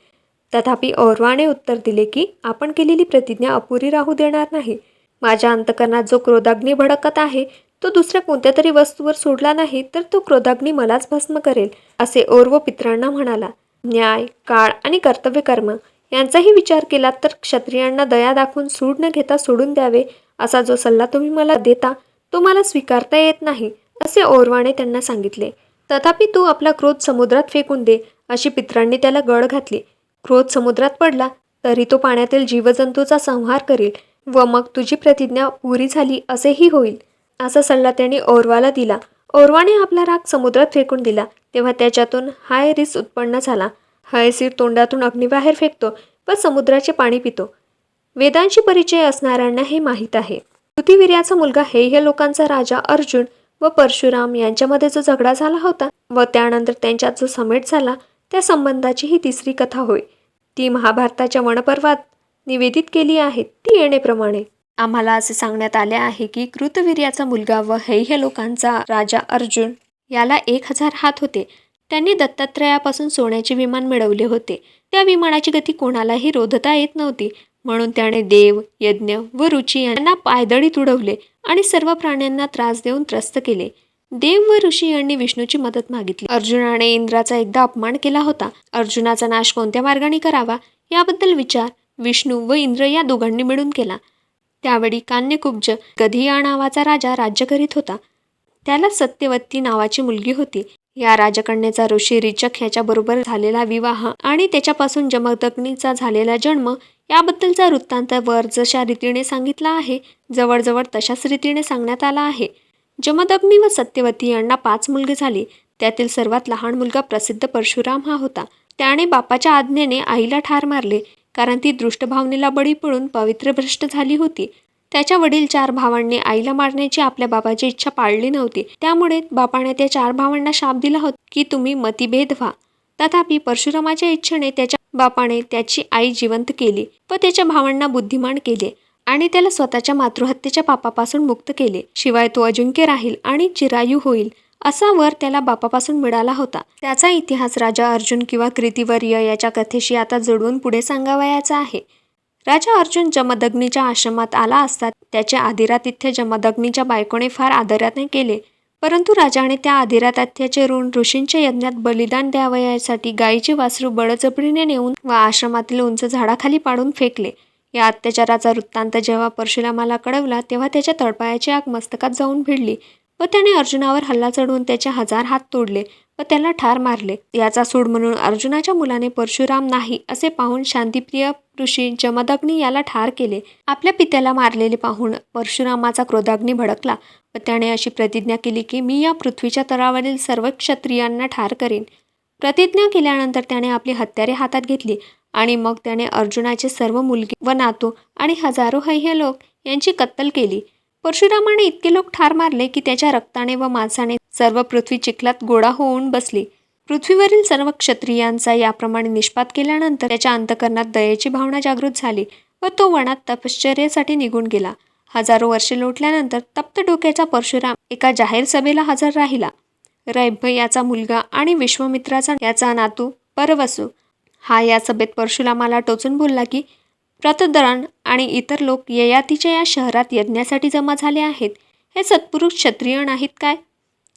तथापि औरवाने उत्तर दिले की आपण केलेली प्रतिज्ञा अपुरी राहू देणार नाही. माझ्या अंतकरणात जो क्रोधाग्नी भडकत आहे तो दुसऱ्या कोणत्या तरी वस्तूवर सोडला नाही तर तो क्रोधाग्नी मलाच भस्म करेल, असे औरव पित्रांना म्हणाला. न्याय, काळ आणि कर्तव्य कर्म यांचाही विचार केला तर क्षत्रियांना दया दाखवून सूड न घेता सोडून द्यावे असा जो सल्ला तुम्ही मला देता तो मला स्वीकारता येत नाही, असे औरवाने त्यांना सांगितले. तथापि तू आपला क्रोध समुद्रात फेकून दे अशी पित्रांनी त्याला गळ घातली. क्रोध समुद्रात पडला तरी तो पाण्यातील जीवजंतूचा संहार करील व मग तुझी प्रतिज्ञा पुरी झाली असेही होईल, असा सल्ला त्यांनी औरवाला दिला. औरवाने आपला राग समुद्रात फेकून दिला तेव्हा त्याच्यातून हायरिस उत्पन्न झाला. हयसीर तोंडातून अग्नी बाहेर फेकतो व समुद्राचे पाणी पितो. वेदांशी परिचय असणाऱ्यांना हे माहीत आहे. पृथ्वीवीर्याचा मुलगा हेय लोकांचा राजा अर्जुन व परशुराम यांच्यामध्ये जो झगडा झाला होता व त्यानंतर त्यांच्यात जो समेट झाला त्या संबंधाची ही तिसरी कथा होय. ती महाभारताच्या वनपर्वात निवेदित केली आहे. ती येणेप्रमाणे आम्हाला असे सांगण्यात आले आहे की कृतवीर्याचा मुलगा व हेय लोकांचा राजा अर्जुन याला 1000 हात होते. त्यांनी दत्तात्रयापासून सोन्याचे विमान मिळवले होते. त्या विमानाची गती कोणालाही रोधता येत नव्हती. म्हणून त्याने देव, यज्ञ व ऋषी यांना पायदळीत उडवले आणि सर्व प्राण्यांना त्रास देऊन त्रस्त केले. देव व ऋषी यांनी विष्णूची मदत मागितली. अर्जुनाने इंद्राचा एकदा अपमान केला होता. अर्जुनाचा नाश कोणत्या मार्गाने करावा याबद्दल विचार विष्णू व इंद्र या दोघांनी मिळून केला. त्यावेळी कान्यकुब्ज गधिया नावाचा राजा राज्य करीत होता. त्याला सत्यवती नावाची मुलगी होती. या राजकन्येचा ऋषी रिचक ह्याच्याबरोबर झालेला विवाह आणि त्याच्यापासून जमदग्नीचा झालेला जन्म याबद्दलचा वृत्तांत वर जशा रीतीने सांगितला आहे जवळजवळ तशाच रीतीने सांगण्यात आला आहे. जमदग्नी व सत्यवती यांना 5 मुलगे झाली. त्यातील सर्वात लहान मुलगा प्रसिद्ध परशुराम हा होता. त्याने बापाच्या आज्ञेने आईला ठार मारले कारण ती दृष्टभावनेला बळी पडून पवित्रभ्रष्ट झाली होती. त्याच्या वडील 4 भावांनी आईला मारण्याची आपल्या बाबाची इच्छा पाळली नव्हती. त्यामुळे बापाने त्या 4 भावांना शाप दिला होता की तुम्ही मतिभेद व्हा. तथापि परशुरामाच्या इच्छेने त्याच्या बापाने त्याची आई जिवंत केली व त्याच्या भावांना बुद्धिमान केले आणि त्याला स्वतःच्या मातृहत्येच्या पापापासून मुक्त केले. शिवाय तो अजिंक्य राहील आणि चिरायू होईल असा वर त्याला बापापासून मिळाला होता. त्याचा इतिहास राजा अर्जुन किंवा कृतिवर्य याच्या कथेशी आता जोडवून पुढे सांगावयाचा आहे. राजा अर्जुन जमदग्नीच्या आश्रमात आला असता त्याचे आदिरातिथ्य जमदग्नीच्या बायकोने फार आदराने केले. परंतु राजाने त्या आदिरातिथ्याचे ऋण ऋषींच्या यज्ञात बलिदान द्यावयासाठी गायीचे वासरू बळजबरीने नेऊन व आश्रमातील उंच झाडाखाली पाडून फेकले. या अत्याचाराचा वृत्तांत जेव्हा परशुरामाला कळवला तेव्हा त्याच्या तळपायाची आग मस्तकात जाऊन भिडली व त्याने अर्जुनावर हल्ला चढवून त्याचे 1000 हात तोडले व त्याला ठार मारले. याचा सूड म्हणून अर्जुनाच्या मुलाने परशुराम नाही असे पाहून शांतिप्रिय ऋषी जमदग्नी याला ठार केले. आपल्या पित्याला मारलेले पाहून परशुरामाचा क्रोधाग्नी भडकला व त्याने अशी प्रतिज्ञा केली की मी या पृथ्वीच्या तळावरील सर्व क्षत्रियांना ठार करीन. प्रतिज्ञा केल्यानंतर त्याने आपली हत्यारे हातात घेतली आणि मग त्याने अर्जुनाचे सर्व मुलगे व नातू आणि हजारो हेय लोक यांची कत्तल केली. परशुरामाने इतके लोक ठार मारले की त्याच्या रक्ताने व मांसाने सर्व पृथ्वी चिखलात गोळा होऊन बसली. पृथ्वीवरील सर्व क्षत्रियांचा याप्रमाणे निष्पात केल्यानंतर त्याच्या अंतःकरणात दयेची भावना जागृत झाली व तो वनात तपश्चर्येसाठी निघून गेला. हजारो वर्षे लोटल्यानंतर तप्त डोक्याचा परशुराम एका जाहीर सभेला हजर राहिला. रैभ याचा मुलगा आणि विश्वामित्राचा याचा नातू परवसू हा या सभेत परशुरामाला टोचून बोलला की प्रतदरण आणि इतर लोक ययातीच्या या शहरात यज्ञासाठी जमा झाले आहेत. हे सत्पुरुष क्षत्रिय नाहीत काय?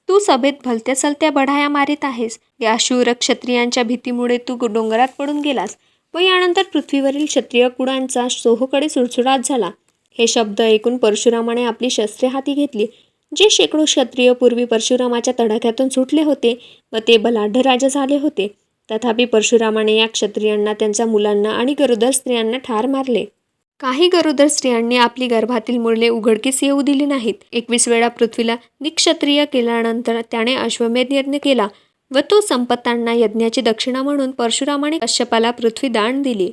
तू सभेत भलत्या सलत्या बढाया मारित आहेस. या शूर क्षत्रियांच्या भीतीमुळे तू डोंगरात पडून गेलास व यानंतर पृथ्वीवरील क्षत्रिय कुळांचा सोहोकडे सुळसुळाट झाला. हे शब्द ऐकून परशुरामाने आपली शस्त्रे हाती घेतली. जे शेकडो क्षत्रिय पूर्वी परशुरामाच्या तडाख्यातून सुटले होते व ते बलाढ्य राजा झाले होते. तथापि परशुरामाने या क्षत्रियांना त्यांच्या मुलांना आणि गरोदर स्त्रियांना ठार मारले. काही गरोदर स्त्रियांनी आपली गर्भातील मुले उघडकीस येऊ दिली नाहीत. 21 वेळा पृथ्वीला निक्षत्रिय केल्यानंतर त्याने अश्वमेध यज्ञ केला व तो संपत्तांना यज्ञाची दक्षिणा म्हणून परशुरामाने कश्यपाला पृथ्वी दान दिली.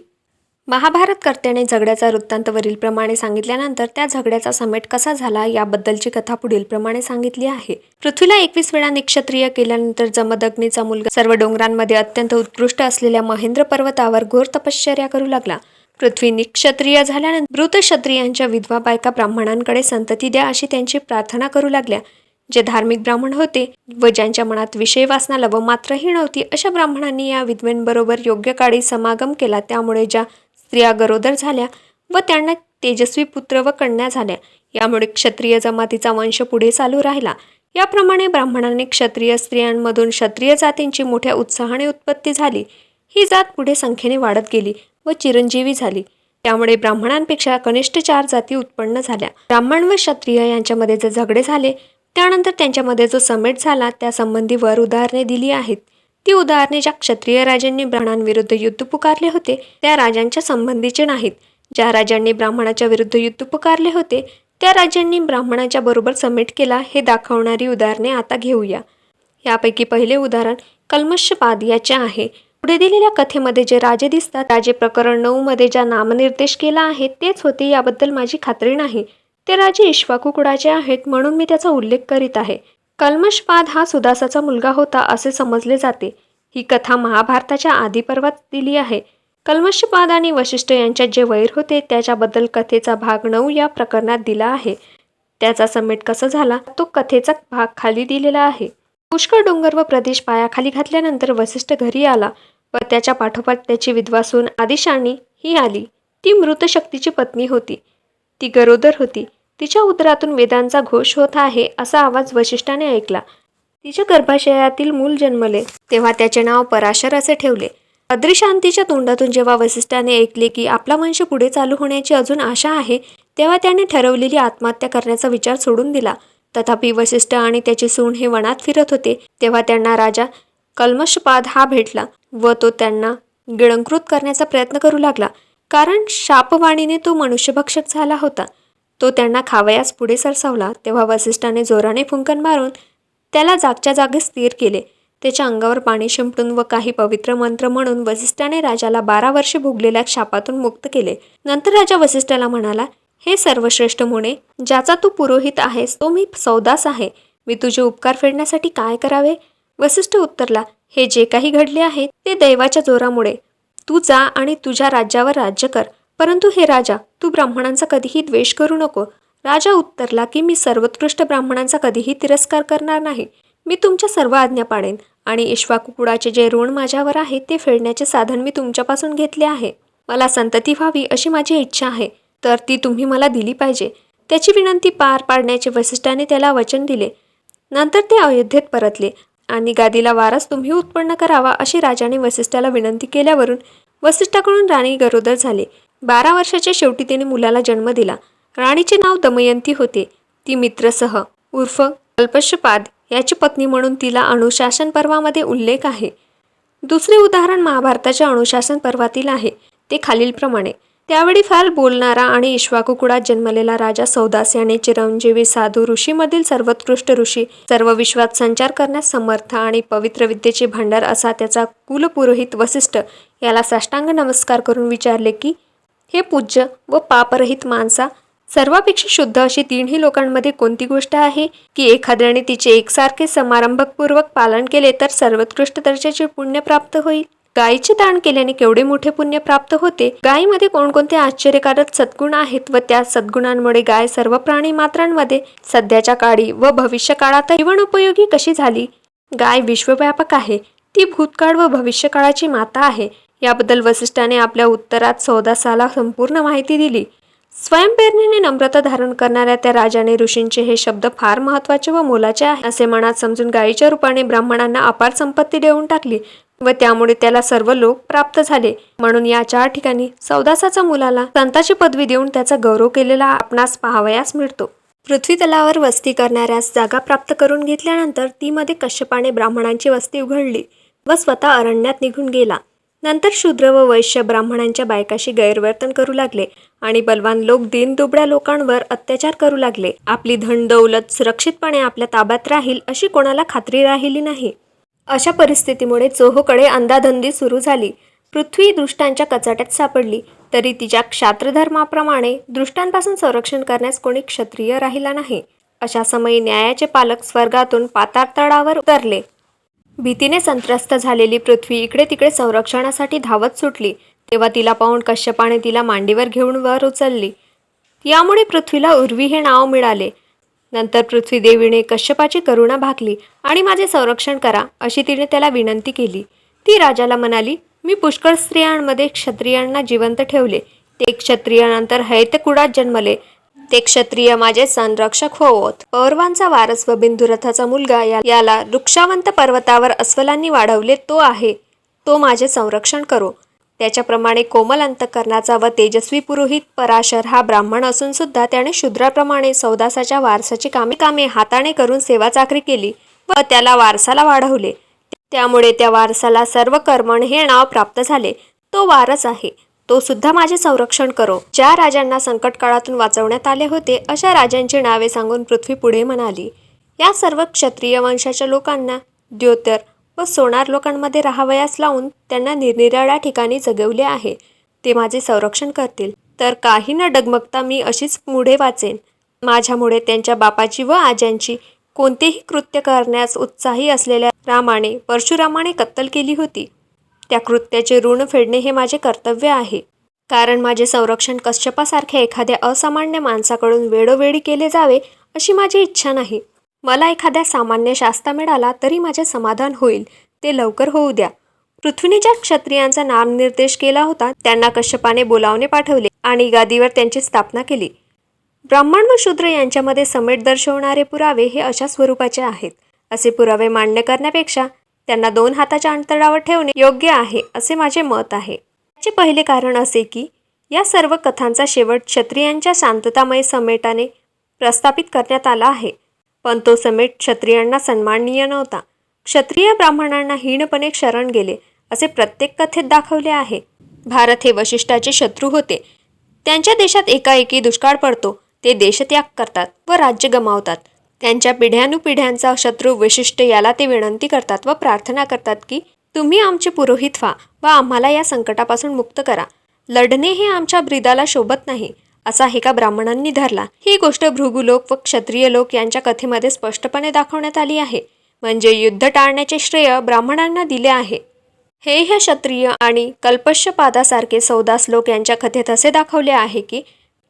महाभारत कर्त्याने झगड्याचा वृत्तांत वरीलप्रमाणे सांगितल्यानंतर त्या झगड्याचा समेट कसा झाला याबद्दलची कथा पुढील प्रमाणे सांगितली आहे. पृथ्वीला 21 वेळा निक्षत्रिय केल्यानंतर जमदग्नीचा मुलगा सर्व डोंगरांमध्ये अत्यंत उत्कृष्ट असलेल्या महेंद्र पर्वतावर घोर तपश्चर्या करू लागला. पृथ्वी निक्षत्रिय झाल्यानंतर मृत क्षत्रियांच्या विधवा बायका ब्राह्मणांकडे संतती द्या अशी त्यांची प्रार्थना करू लागल्या. जे धार्मिक ब्राह्मण होते व ज्यांच्या मनात विषय वासना लवमात्रही नव्हती अशा ब्राह्मणांनी या विधवेंबरोबर योग्य काळी समागम केला. त्यामुळे ज्या स्त्रिया गरोदर झाल्या व त्यांना तेजस्वी पुत्र व कन्या झाल्या. यामुळे क्षत्रिय जमातीचा वंश पुढे चालू राहिला. याप्रमाणे ब्राह्मणांनी क्षत्रिय स्त्रियांमधून क्षत्रिय जातींची मोठ्या उत्साहाने उत्पत्ती झाली. ही जात पुढे संख्येने वाढत गेली व चिरंजीवी झाली. त्यामुळे ब्राह्मणांपेक्षा कनिष्ठ 4 जाती उत्पन्न झाल्या. ब्राह्मण व क्षत्रिय यांच्यामध्ये जे झगडे झाले त्यानंतर त्यांच्यामध्ये जो समेट झाला त्या संबंधी वर उदाहरणे दिली आहेत. ती उदाहरणे ज्या क्षत्रिय राजांनी ब्राह्मणांविरुद्ध युद्ध पुकारले होते त्या राजांच्या संबंधीचे नाहीत. ज्या राजांनी ब्राह्मणाच्या विरुद्ध युद्ध पुकारले होते त्या राजांनी ब्राह्मणाच्या बरोबर समेट केला हे दाखवणारी उदाहरणे आता घेऊया. यापैकी पहिले उदाहरण कल्मषपाद याचे आहे. पुढे दिलेल्या कथेमध्ये जे राजे दिसतात, राजे प्रकरण 9 मध्ये ज्या नामनिर्देश केला आहे तेच होते याबद्दल माझी खात्री नाही. ते राजे इक्ष्वाकू कुळाचे आहेत म्हणून मी त्याचा उल्लेख करीत आहे. कल्मषपाद हा सुदासाचा मुलगा होता असे समजले जाते. ही कथा महाभारताच्या आदी पर्वात दिली आहे. कल्मषपाद आणि वशिष्ठ यांच्यात जे वैर होते त्याच्याबद्दल कथेचा भाग 9 या प्रकरणात दिला आहे. त्याचा समेट कसा झाला तो कथेचा भाग खाली दिलेला आहे. पुष्कळ डोंगर व प्रदेश पायाखाली घातल्यानंतर वसिष्ठ घरी आला व त्याच्या पाठोपाठ त्याची विधवा सून आदिशाणी ही आली. ती मृत शक्तीची पत्नी होती. ती गरोदर होती. तिच्या उदरातून वेदांचा घोष होत आहे असा आवाज वसिष्ठाने ऐकला. तिच्या गर्भाशयातील मूल जन्मले तेव्हा त्याचे नाव पराशर असे ठेवले. अद्रिशांतीच्या तोंडातून जेव्हा वसिष्ठाने ऐकले की आपला वंश पुढे चालू होण्याची अजून आशा आहे तेव्हा त्याने ठरवलेली आत्महत्या करण्याचा विचार सोडून दिला. तथापि वसिष्ठ आणि त्याची सून हे वनात फिरत होते तेव्हा त्यांना राजा कल्मषपाद हा भेटला व तो त्यांना गिळंकृत करण्याचा प्रयत्न करू लागला. कारण शापवाणीने तो मनुष्यभक्षक झाला होता. तो त्यांना खावयास पुढे सरसावला तेव्हा वसिष्ठाने जोराने फुंकन मारून त्याला जागच्या जागी स्थिर केले. त्याच्या अंगावर पाणी शिंपडून व काही पवित्र मंत्र म्हणून वसिष्ठाने राजाला 12 वर्षे भोगलेल्या शापातून मुक्त केले. नंतर राजा वसिष्ठाला म्हणाला, हे सर्वश्रेष्ठ मुने, ज्याचा तू पुरोहित आहेस तो मी सौदास आहे. मी तुझे उपकार फेडण्यासाठी काय करावे? वसिष्ठ उत्तरला, हे जे काही घडले आहे ते दैवाच्या जोरामुळे. तू जा आणि तुझ्या राज्यावर राज्य कर. परंतु हे राजा, तू ब्राह्मणांचा कधीही द्वेष करू नको. राजा उत्तरला की मी सर्वोत्कृष्ट ब्राह्मणांचा कधीही तिरस्कार करणार नाही. मी तुमच्या सर्व आज्ञा पाळेन आणि इक्ष्वाकू कुळाचे जे ऋण माझ्यावर आहे ते फेडण्याचे साधन मी तुमच्यापासून घेतले आहे. मला संतती व्हावी अशी माझी इच्छा आहे, तर ती तुम्ही मला दिली पाहिजे. त्याची विनंती पार पाडण्याचे वसिष्ठाने त्याला वचन दिले. नंतर ते अयोध्येत परतले आणि गादीला वारस तुम्ही उत्पन्न करावा अशी राजाने वसिष्ठाला विनंती केल्यावरून वसिष्ठाकडून राणी गरोदर झाली. 12 वर्षाच्या शेवटी तिने मुलाला जन्म दिला. राणीचे नाव दमयंती होते. ती मित्रसह उर्फ कल्मषपाद याची पत्नी म्हणून तिला अनुशासन पर्वामध्ये उल्लेख आहे. दुसरे उदाहरण महाभारताच्या अनुशासन पर्वातील आहे. ते खालीलप्रमाणे. त्यावेळी फार बोलणारा आणि इक्ष्वाकू कुळात जन्मलेला राजा सौदास याने चिरंजीवी साधू ऋषीमधील सर्वोत्कृष्ट ऋषी, सर्व विश्वात संचार करण्यास समर्थ आणि पवित्र विद्येचे भांडार असा त्याचा कुलपुरोहित वसिष्ठ याला साष्टांग नमस्कार करून विचारले की, हे पूज्य व पापरहित माणसा, सर्वापेक्षा शुद्ध अशी तीनही लोकांमध्ये कोणती गोष्ट आहे की एखाद्याने तिचे एकसारखे समारंभपूर्वक पालन केले तर सर्वोत्कृष्ट दर्जाचे पुण्य प्राप्त होईल? गायीचे दान केल्याने केवढे मोठे पुण्य प्राप्त होते? गायीमध्ये कोणकोणते आश्चर्यकारक सद्गुण आहेत व त्या सद्गुणांमुळे गाय सर्व प्राणी मात्रांमध्ये सध्याच्या काळी व भविष्य काळात जीवनोपयोगी कशी झाली? गाय विश्वव्यापक आहे. ती भूतकाळ व भविष्यकाळाची माता आहे. याबद्दल वसिष्ठाने आपल्या उत्तरात सौदासाला संपूर्ण माहिती दिली. स्वयंप्रेरणेने नम्रता धारण करणाऱ्या त्या राजाने ऋषींचे हे शब्द फार महत्त्वाचे व मोलाचे आहे असे मनात समजून गायीच्या रूपाने ब्राह्मणांना अपार संपत्ती देऊन टाकली व त्यामुळे त्याला सर्व लोक प्राप्त झाले. म्हणून या 4 ठिकाणी सौदासाचा मुलाला संताची पदवी देऊन त्याचा गौरव केलेला आपणास पाहावयास मिळतो. पृथ्वी तलावर वस्ती करणाऱ्यास जागा प्राप्त करून घेतल्यानंतर ती मध्ये कश्यपाने ब्राह्मणांची वस्ती उघडली व स्वतः अरण्यात निघून गेला. नंतर शूद्र व वैश्य ब्राह्मणांच्या बायकाशी गैरवर्तन करू लागले आणि बलवान लोक दीनदुबळ्या लोकांवर अत्याचार करू लागले. आपली धन दौलत सुरक्षितपणे आपल्या ताब्यात राहील अशी कोणाला खात्री राहिली नाही. अशा परिस्थितीमुळे चोहोकडे अंधाधुंदी सुरू झाली. पृथ्वी दुष्टांच्या कचाट्यात सापडली तरी तिच्या क्षात्रधर्माप्रमाणे दुष्टांपासून संरक्षण करण्यास कोणी क्षत्रिय राहिला नाही. अशा समयी न्यायाचे पालक स्वर्गातून पाताळतळावर उतरले. भीतीने संत्रस्त झालेली पृथ्वी इकडे तिकडे संरक्षणासाठी धावत सुटली तेव्हा तिला पाहून कश्यपाने तिला मांडीवर घेऊन वर उचलली. यामुळे पृथ्वीला उर्वी हे नाव मिळाले. नंतर पृथ्वी देवीने कश्यपाची करुणा भागली आणि माझे संरक्षण करा अशी तिने त्याला विनंती केली. ती राजाला म्हणाली, मी पुष्कळ स्त्रियांमध्ये क्षत्रियांना जिवंत ठेवले. ते क्षत्रियानंतर हैत्यकुळात जन्मले. ते क्षत्रिय माझे संरक्षक होवोत. पौरवांचा वारस व बिंदुरथाचा मुलगा याला वृक्षावंत पर्वतावर अस्वलांनी वाढवले तो आहे. तो माझे संरक्षण करो. त्याच्याप्रमाणे कोमल अंतःकरणाचा व तेजस्वी पुरोहित पराशर हा ब्राह्मण असून सुद्धा त्याने शूद्राप्रमाणे सौदासाच्या वारसाची कामे हाताने करून सेवा चाकरी केली व त्याला वारसाला वाढवले. त्यामुळे त्या वारसाला सर्व कर्मण हे नाव प्राप्त झाले. तो वारस आहे. तो सुद्धा माझे संरक्षण करो. ज्या राजांना संकट काळातून वाचवण्यात आले होते अशा राजांची नावे सांगून पृथ्वी पुढे म्हणाली, या सर्व क्षत्रिय वंशाच्या लोकांना द्योतर व सोनार लोकांमध्ये राहावयास लावून त्यांना निरनिराळ्या ठिकाणी जगवले आहे. ते माझे संरक्षण करतील. तर काही न डगमगता मी अशीच पुढे वाचेन. माझ्यामुळे त्यांच्या बापाची व आज्यांची कोणतेही कृत्य करण्यास उत्साही असलेल्या रामाने परशुरामाने कत्तल केली होती. त्या कृत्याचे ऋण फेडणे हे माझे कर्तव्य आहे. कारण माझे संरक्षण कश्यपासारख्या एखाद्या असामान्य माणसाकडून वेळोवेळी केले जावे अशी माझी इच्छा नाही. मला एखाद्या सामान्य शास्ता मिळाला तरी माझे समाधान होईल. ते लवकर होऊ द्या. पृथ्वीने ज्या क्षत्रियांचा नामनिर्देश केला होता त्यांना कश्यपाने बोलावणे पाठवले आणि गादीवर त्यांची स्थापना केली. ब्राह्मण व शूद्र यांच्यामध्ये समेट दर्शवणारे पुरावे हे अशा स्वरूपाचे आहेत. असे पुरावे मान्य करण्यापेक्षा त्यांना 2 हाताच्या अंतरावर ठेवणे योग्य आहे असे माझे मत आहे. याचे पहिले कारण असे की या सर्व कथांचा शेवट क्षत्रियांच्या शांततामय समेटाने प्रस्थापित करण्यात आला आहे. पण तो समेट क्षत्रियांना सन्माननीय नव्हता. क्षत्रिय ब्राह्मणांना हीनपणे शरण गेले असे प्रत्येक कथेत दाखवले आहे. भारत हे वशिष्ठाचे शत्रू होते. त्यांच्या देशात एकाएकी दुष्काळ पडतो. ते देशत्याग करतात व राज्य गमावतात. त्यांच्या पिढ्यानुपिढ्यांचा शत्रू वशिष्ठ याला ते विनंती करतात व प्रार्थना करतात की तुम्ही आमचे पुरोहित व्हा व आम्हाला या संकटापासून मुक्त करा. लढणे हे आमच्या ब्रीदाला शोभत नाही असा एका ब्राह्मणांनी धरला. ही गोष्ट भृगुलोक व क्षत्रिय लोक यांच्या कथेमध्ये स्पष्टपणे दाखवण्यात आली आहे. म्हणजे युद्ध टाळण्याचे श्रेय ब्राह्मणांना दिले आहे. हे क्षत्रिय आणि कल्पश्यपादासारखे सौदास लोक यांच्या कथेत असे दाखवले आहे की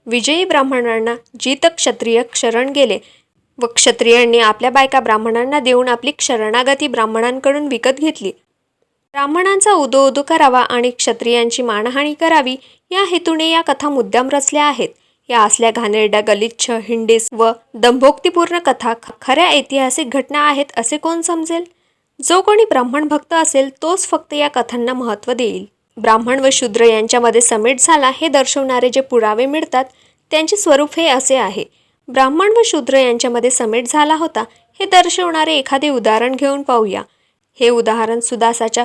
विजयी ब्राह्मणांना जित क्षत्रिय शरण गेले व क्षत्रियांनी आपल्या बायका ब्राह्मणांना देऊन आपली शरणागती ब्राह्मणांकडून विकत घेतली. ब्राह्मणांचा उदो करावा आणि क्षत्रियांची मानहानी करावी या हेतूने या कथा मुद्दाम रचल्या आहेत. या असल्या घाणेरड्या गलिच्छ, हिंडीस व दंभोक्तीपूर्ण कथा खऱ्या ऐतिहासिक घटना आहेत असे कोण समजेल? जो कोणी ब्राह्मण भक्त असेल तोच फक्त या कथांना महत्त्व देईल. ब्राह्मण व शूद्र यांच्यामध्ये समेट झाला हे दर्शवणारे जे पुरावे मिळतात त्यांचे स्वरूप हे असे आहे. ब्राह्मण व शूद्र यांच्यामध्ये समेट झाला होता हे दर्शवणारे एखादे उदाहरण घेऊन पाहूया. हे उदाहरण सुदासाच्या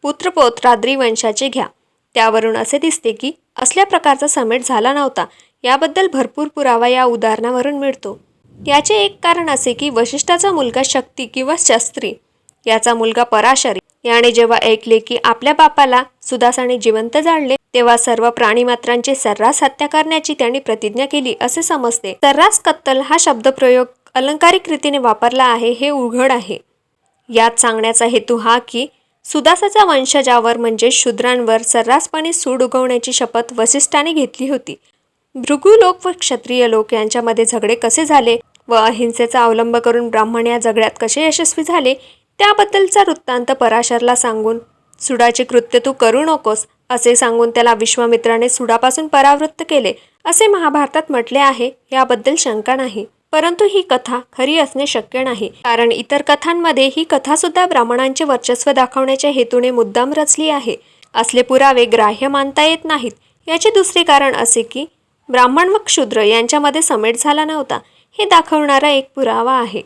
पुत्रपौत्राद्री वंशाचे घ्या. त्यावरून असे दिसते की असल्या प्रकारचा समेट झाला नव्हता. याबद्दल भरपूर पुरावा या उदाहरणावरून मिळतो. याचे एक कारण असे की वशिष्ठाचा मुलगा शक्ती किंवा शस्त्री याचा मुलगा पराशरी याने जेव्हा ऐकले की आपल्या बापाला सुदासाने जिवंत जाळले तेव्हा सर्व प्राणीमात्रांची सर्रास हत्या करण्याची त्यांनी प्रतिज्ञा केली असे समजते. सर्रास कत्तल हा शब्दप्रयोग अलंकारिक रीतीने वापरला आहे हे उघड आहे. यात सांगण्याचा हेतू हा की सुदासाच्या वंशजावर म्हणजे शूद्रांवर सर्रासपणे सूड उगवण्याची शपथ वसिष्ठाने घेतली होती. भृगु लोक व क्षत्रिय लोक यांच्यामध्ये झगडे कसे झाले व अहिंसेचा अवलंब करून ब्राह्मण या झगड्यात कसे यशस्वी झाले त्याबद्दलचा वृत्तांत पराशरला सांगून सुडाचे कृत्य तू करू नकोस असे सांगून त्याला विश्वामित्राने सुडापासून परावृत्त केले असे महाभारतात म्हटले आहे. याबद्दल शंका नाही. परंतु ही कथा खरी असणे शक्य नाही. कारण इतर कथांमध्ये ही कथासुद्धा ब्राह्मणांचे वर्चस्व दाखवण्याच्या हेतूने मुद्दाम रचली आहे. असले पुरावे ग्राह्य मानता येत नाहीत. याचे दुसरे कारण असे की ब्राह्मण व शूद्र यांच्यामध्ये समेट झाला नव्हता हे दाखवणारा एक पुरावा आहे.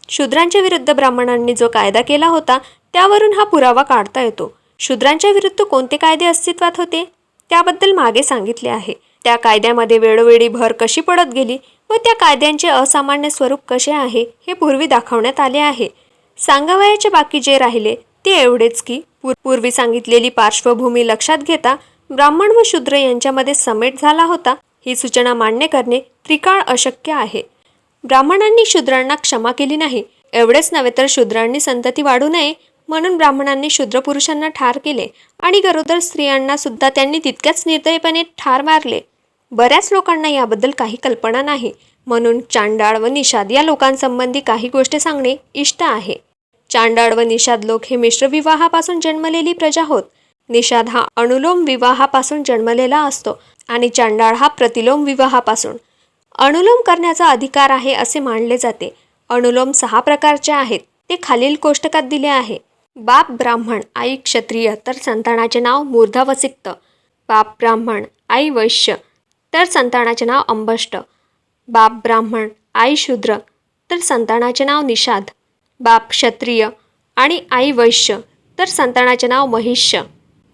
शूद्रांच्या विरुद्ध ब्राह्मणांनी जो कायदा केला होता त्यावरून हा पुरावा काढता येतो. शूद्रांच्या विरुद्ध कोणते कायदे अस्तित्वात होते त्याबद्दल मागे सांगितले आहे. त्या कायद्यामध्ये वेळोवेळी भर कशी पडत गेली व त्या कायद्यांचे असामान्य स्वरूप कसे आहे हे पूर्वी दाखवण्यात आले आहे. सांगावयाचे बाकी जे राहिले ते एवढेच की पूर्वी सांगितलेली पार्श्वभूमी लक्षात घेता ब्राह्मण व शूद्र यांच्यामध्ये समेट झाला होता ही सूचना मान्य करणे त्रिकाळ अशक्य आहे. ब्राह्मणांनी शूद्रांना क्षमा केली नाही. एवढेच नव्हे तर शूद्रांनी संतती वाढू नये म्हणून ब्राह्मणांनी शूद्र पुरुषांना ठार केले आणि गरोदर स्त्रियांना सुद्धा त्यांनी तितक्याच निर्दयीपणे ठार मारले. बऱ्याच लोकांना याबद्दल काही कल्पना नाही म्हणून चांडाळ व निषाद या लोकांसंबंधी काही गोष्टी सांगणे इष्ट आहे. चांडाळ व निषाद लोक हे मिश्र विवाहापासून जन्मलेली प्रजा होत. निषाद हा अनुलोम विवाहापासून जन्मलेला असतो आणि चांडाळ हा प्रतिलोम विवाहापासून. अनुलोम करण्याचा अधिकार आहे असे मानले जाते. अनुलोम 6 प्रकारचे आहेत. ते खालील कोष्टकात दिले आहे. बाप ब्राह्मण, आई क्षत्रिय तर संतानाचे नाव मूर्धावसिक्त. बाप ब्राह्मण, आई वैश्य तर संतानाचे नाव अंबष्ट. बाप ब्राह्मण, आई शूद्र तर संतानाचे नाव निषाद. बाप क्षत्रिय आणि आई वैश्य तर संतानाचे नाव महिष्य.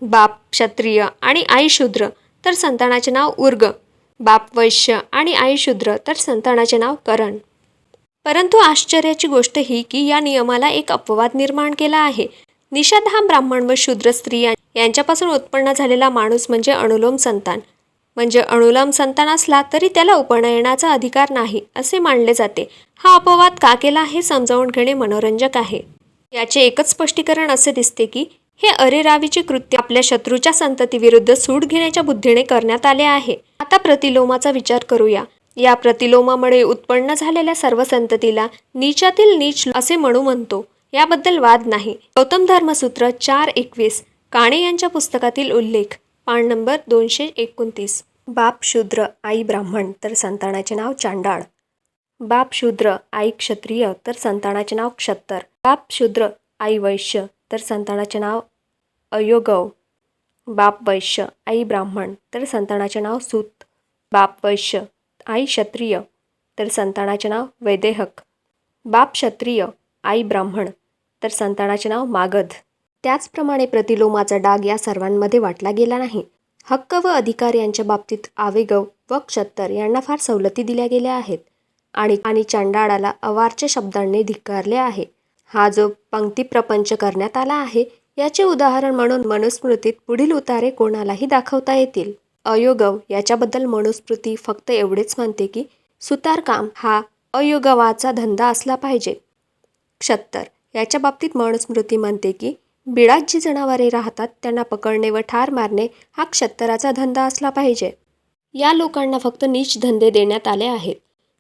बाप क्षत्रिय आणि आई शूद्र तर संतानाचे नाव उर्ग. बाप वैश्य आणि आई शूद्र तर संतानाचे नाव करण. परंतु आश्चर्याची गोष्ट ही की या नियमाला एक अपवाद निर्माण केला आहे. निषाद हा ब्राह्मण व शूद्र स्त्री यांच्यापासून उत्पन्न झालेला माणूस म्हणजे अनुलोम संतान. म्हणजे अनुलोम संतान असला तरी त्याला उपनयनाचा अधिकार नाही असे मानले जाते. हा अपवाद का केला हे समजावून घेणे मनोरंजक आहे. याचे एकच स्पष्टीकरण असे दिसते की हे अरेरावीचे कृत्य आपल्या शत्रूच्या संततीविरुद्ध सूड घेण्याच्या बुद्धीने करण्यात आले आहे. आता प्रतिलोमाचा विचार करूया. या प्रतिलोमामुळे उत्पन्न झालेल्या सर्व संततीला नीचातील नीच असे म्हणतो. याबद्दल वाद नाही. गौतम धर्मसूत्र 4:21 काणे यांच्या पुस्तकातील उल्लेख, पान नंबर 229. बाप शूद्र आई ब्राह्मण तर संतानाचे नाव चांडाळ. बाप शूद्र आई क्षत्रिय तर संतानाचे नाव क्षत्तर. बाप शूद्र आई वैश्य तर संतानाचे नाव अयोगव. बाप वैश्य आई ब्राह्मण तर संतानाचे नाव सूत. बाप वैश्य आई क्षत्रिय तर संतानाचे नाव वैदेहक. बाप क्षत्रिय आई ब्राह्मण तर संतानाचे नाव मागध. त्याचप्रमाणे प्रतिलोमाचा डाग या सर्वांमध्ये वाटला गेला नाही. हक्क व अधिकार यांच्या बाबतीत आवेगव व क्षत्तर यांना फार सवलती दिल्या गेल्या आहेत आणि चांडाळाला अवाच्य शब्दांनी धिक्कारले आहे. हा जो पंक्तिप्रपंच करण्यात आला आहे याचे उदाहरण म्हणून मनुस्मृतीत पुढील उतारे कोणालाही दाखवता येतील. अयोगव याच्याबद्दल मनुस्मृती फक्त एवढेच म्हणते की सुतारकाम हा अयोगवाचा धंदा असला पाहिजे. क्षत्तर याच्या बाबतीत मनुस्मृती म्हणते की बिळात जी जनावरे राहतात त्यांना पकडणे व ठार मारणे हा क्षत्तराचा धंदा असला पाहिजे. या लोकांना फक्त नीच धंदे देण्यात आले आहेत.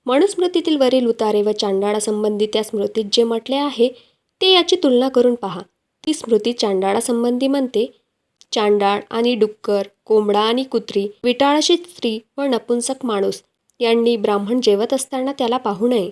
मनुस्मृतीतील वरील उतारे व चांडाळासंबंधी त्या स्मृतीत जे म्हटले आहे ते याची तुलना करून पहा. ती स्मृती चांडाळासंबंधी म्हणते, चांडाळ आणि डुक्कर, कोंबडा आणि कुत्री, विटाळशी स्त्री व नपुंसक माणूस यांनी ब्राह्मण जेवत असताना त्याला पाहू नये.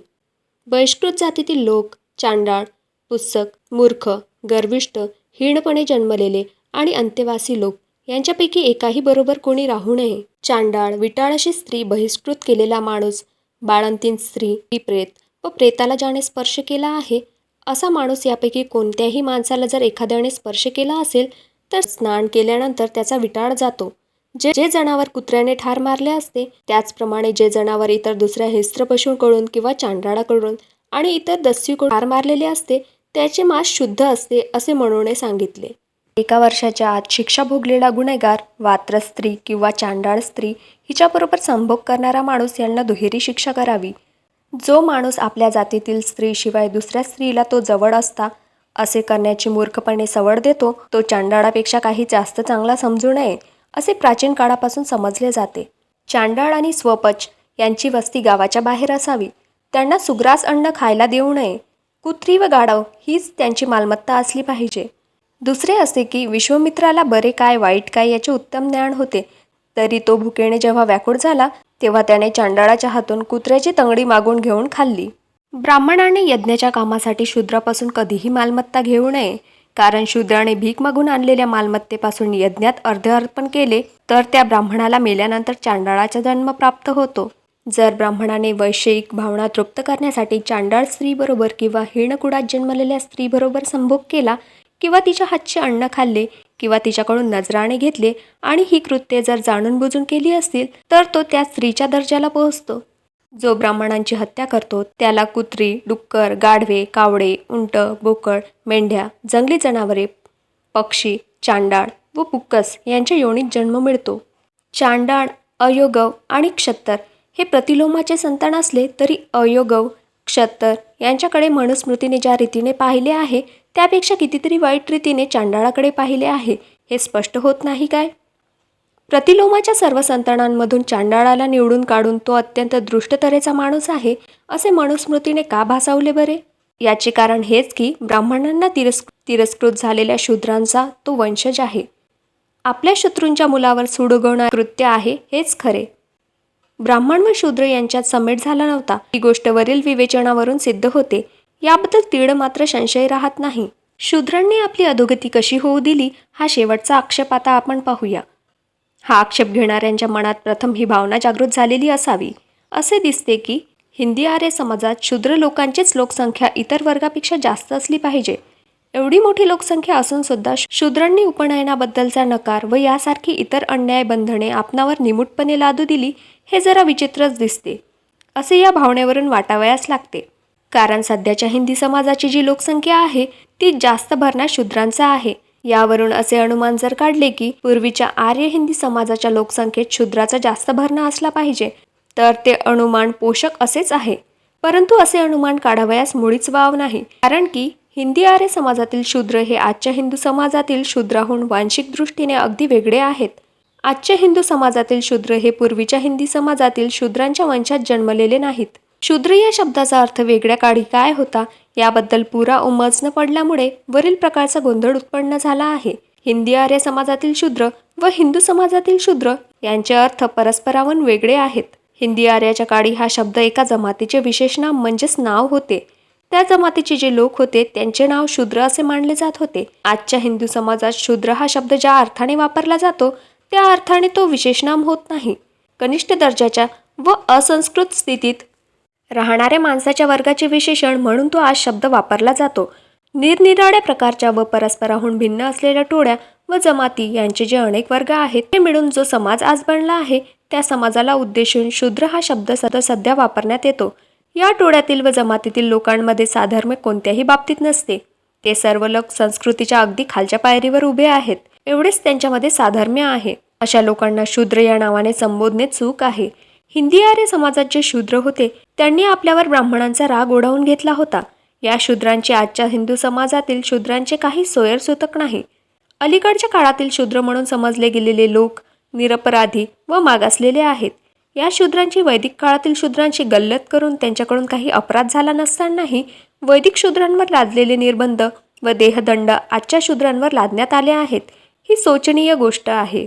बहिष्कृत जातीतील लोक, चांडाळ, पुस्तक, मूर्ख, गर्विष्ठ, हीणपणे जन्मलेले आणि अंत्यवासी लोक यांच्यापैकी एकाही बरोबर कोणी राहू नये. चांडाळ, विटाळशी स्त्री, बहिष्कृत केलेला माणूस, बाळंतीण स्त्री, प्रेत व प्रेताला ज्याने स्पर्श केला आहे असा माणूस यापैकी कोणत्याही माणसाला जर एखाद्याने स्पर्श केला असेल तर स्नान केल्यानंतर त्याचा विटाळ जातो. जे जनावर कुत्र्याने ठार मारले असते त्याचप्रमाणे जे जनावर इतर दुसऱ्या हिंस्त्र पशूंकडून किंवा चांडाळाकडून आणि इतर दस्यूकडून ठार मारलेले असते त्याचे मांस शुद्ध असते असे म्हणूने सांगितले. 1 वर्षाच्या आत शिक्षा भोगलेला गुन्हेगार, वात्र स्त्री किंवा चांडाळ स्त्री हिच्याबरोबर संभोग करणारा माणूस यांना दुहेरी शिक्षा करावी. जो माणूस आपल्या जातीतील स्त्रीशिवाय दुसऱ्या स्त्रीला तो जवळ असता असे करण्याची मूर्खपणे सवड देतो तो चांडाळापेक्षा काही जास्त चांगला समजू नये असे प्राचीन काळापासून समजले जाते. चांडाळ आणि स्वपच यांची वस्ती गावाच्या बाहेर असावी. त्यांना सुग्रास अन्न खायला देऊ नये. कुत्री व गाढव हीच त्यांची मालमत्ता असली पाहिजे. दुसरे असे की विश्वामित्राला बरे काय वाईट काय याचे उत्तम ज्ञान होते, तरी तो भुकेने जेव्हा व्याकुळ झाला तेव्हा त्याने चांडाळाच्या हातून कुत्र्याची तंगडी मागून घेऊन खाल्ली. ब्राह्मणाने यज्ञाच्या कामासाठी शूद्रापासून कधीही मालमत्ता घेऊ नये, कारण शूद्राने भीक मागून आणलेल्या मालमत्तेपासून यज्ञात अर्धे अर्पण केले तर त्या ब्राह्मणाला मेल्यानंतर चांडाळाचा जन्म प्राप्त होतो. जर ब्राह्मणाने वैषयिक भावना तृप्त करण्यासाठी चांडाळ स्त्रीबरोबर किंवा हीणकुळात जन्मलेल्या स्त्रीबरोबर संभोग केला किंवा तिच्या हातचे अन्न खाल्ले किंवा तिच्याकडून नजराणे घेतले आणि ही कृत्ये जर जाणून बुजून केली असतील तर तो त्या स्त्रीच्या दर्जाला पोहोचतो. जो ब्राह्मणांची हत्या करतो त्याला कुत्री, डुक्कर, गाढवे, कावडे, उंट, बोकड, मेंढ्या, जंगली जनावरे, पक्षी, चांडाळ व पुक्कस यांच्या योनीत जन्म मिळतो. चांडाळ, अयोगव आणि क्षत्तर हे प्रतिलोमाचे संतान असले तरी अयोगव, क्षत्तर यांच्याकडे मनुस्मृतीने ज्या रीतीने पाहिले आहे त्यापेक्षा कितीतरी वाईट रीतीने चांडाळाकडे पाहिले आहे हे स्पष्ट होत नाही काय? प्रतिलोमाच्या सर्व संतानांमधून चांडाळाला निवडून काढून तो अत्यंत दृष्ट तऱ्हेचा माणूस आहे असे मनुस्मृतीने का भासावले बरे? याचे कारण हेच की ब्राह्मणांना तिरस्कृत झालेल्या शूद्रांचा तो वंशज आहे. आपल्या शत्रूंच्या मुलावर सूड उगवणारे कृत्य आहे हेच खरे. ब्राह्मण व शूद्र यांच्यात समेट झाला नव्हता ही गोष्ट वरील विवेचनावरून सिद्ध होते. याबद्दल तीळ मात्र संशय राहत नाही. शूद्रांनी आपली अधोगती कशी होऊ दिली हा शेवटचा आक्षेप आता आपण पाहूया. हा आक्षेप घेणाऱ्यांच्या मनात प्रथम ही भावना जागृत झालेली असावी. असे दिसते की हिंदी आर्य समाजात शूद्र लोकांचीच लोकसंख्या इतर वर्गापेक्षा जास्त असली पाहिजे. एवढी मोठी लोकसंख्या असून सुद्धा शूद्रांनी उपनयनाबद्दलचा नकार व यासारखी इतर अन्याय बंधने आपणावर निमूटपणे लादू दिली हे जरा विचित्रच दिसते असे या भावनेवरून वाटावयास लागते. कारण सध्याच्या हिंदी समाजाची जी लोकसंख्या आहे ती जास्त भरणा शूद्रांचा आहे. यावरून असे अनुमान जर काढले की पूर्वीच्या आर्य हिंदी समाजाच्या लोकसंख्येत शूद्राचा जास्त भरणा असला पाहिजे तर ते अनुमान पोषक असेच आहे. परंतु असे अनुमान काढावयास मुळीच वाव नाही. कारण की हिंदी आर्य समाजातील शूद्र हे आजच्या हिंदू समाजातील शूद्राहून वांशिक दृष्टीने अगदी वेगळे आहेत. आजच्या हिंदू समाजातील शूद्र हे पूर्वीच्या हिंदी समाजातील शूद्रांच्या वंशात जन्मलेले नाहीत. शूद्र या शब्दाचा अर्थ वेगळ्या काळी काय होता याबद्दल पुरा उमज न पडल्यामुळे वरील प्रकारचा गोंधळ उत्पन्न झाला आहे. हिंदी आर्य समाजातील शूद्र व हिंदू समाजातील शूद्र यांचे अर्थ परस्पराहून वेगळे आहेत. हिंदी आर्याच्या काळी हा शब्द एका जमातीचे विशेष नाम म्हणजेच नाव होते. त्या जमातीचे जे लोक होते त्यांचे नाव शूद्र असे मानले जात होते. आजच्या हिंदू समाजात शूद्र हा शब्द ज्या अर्थाने वापरला जातो त्या अर्थाने तो विशेष नाम होत नाही. कनिष्ठ दर्जाच्या व असंस्कृत स्थितीत राहणाऱ्या माणसाच्या वर्गाचे विशेषण म्हणून तो आज शब्द वापरला जातो. निरनिराळ्या प्रकारच्या व परस्पराहून भिन्न असलेल्या टोळ्या व जमाती यांचे जे अनेक वर्ग आहेत ते मिळून जो समाज आज बनला आहे त्या समाजाला उद्देशून शूद्र हा शब्द सध्या वापरण्यात येतो. या टोळ्यातील व जमातीतील लोकांमध्ये साधर्म्य कोणत्याही बाबतीत नसते. ते सर्व लोक संस्कृतीच्या अगदी खालच्या पायरीवर उभे आहेत. एवढेच त्यांच्यामध्ये साधर्म्य आहे. अशा लोकांना शूद्र या नावाने संबोधणे चूक आहे. हिंदी आर्य समाजात जे शूद्र होते त्यांनी आपल्यावर ब्राह्मणांचा राग ओढावून घेतला होता. या शूद्रांची आजच्या हिंदू समाजातील शूद्रांचे काही सोयरसूतक नाही. अलीकडच्या काळातील शूद्र म्हणून समजले गेलेले लोक निरपराधी व मागासलेले आहेत. या शूद्रांची वैदिक काळातील शूद्रांशी गल्लत करून त्यांच्याकडून काही अपराध झाला नसतानाही वैदिक शूद्रांवर लादलेले निर्बंध व देहदंड आजच्या शूद्रांवर लादण्यात आले आहेत. ही शोचनीय गोष्ट आहे.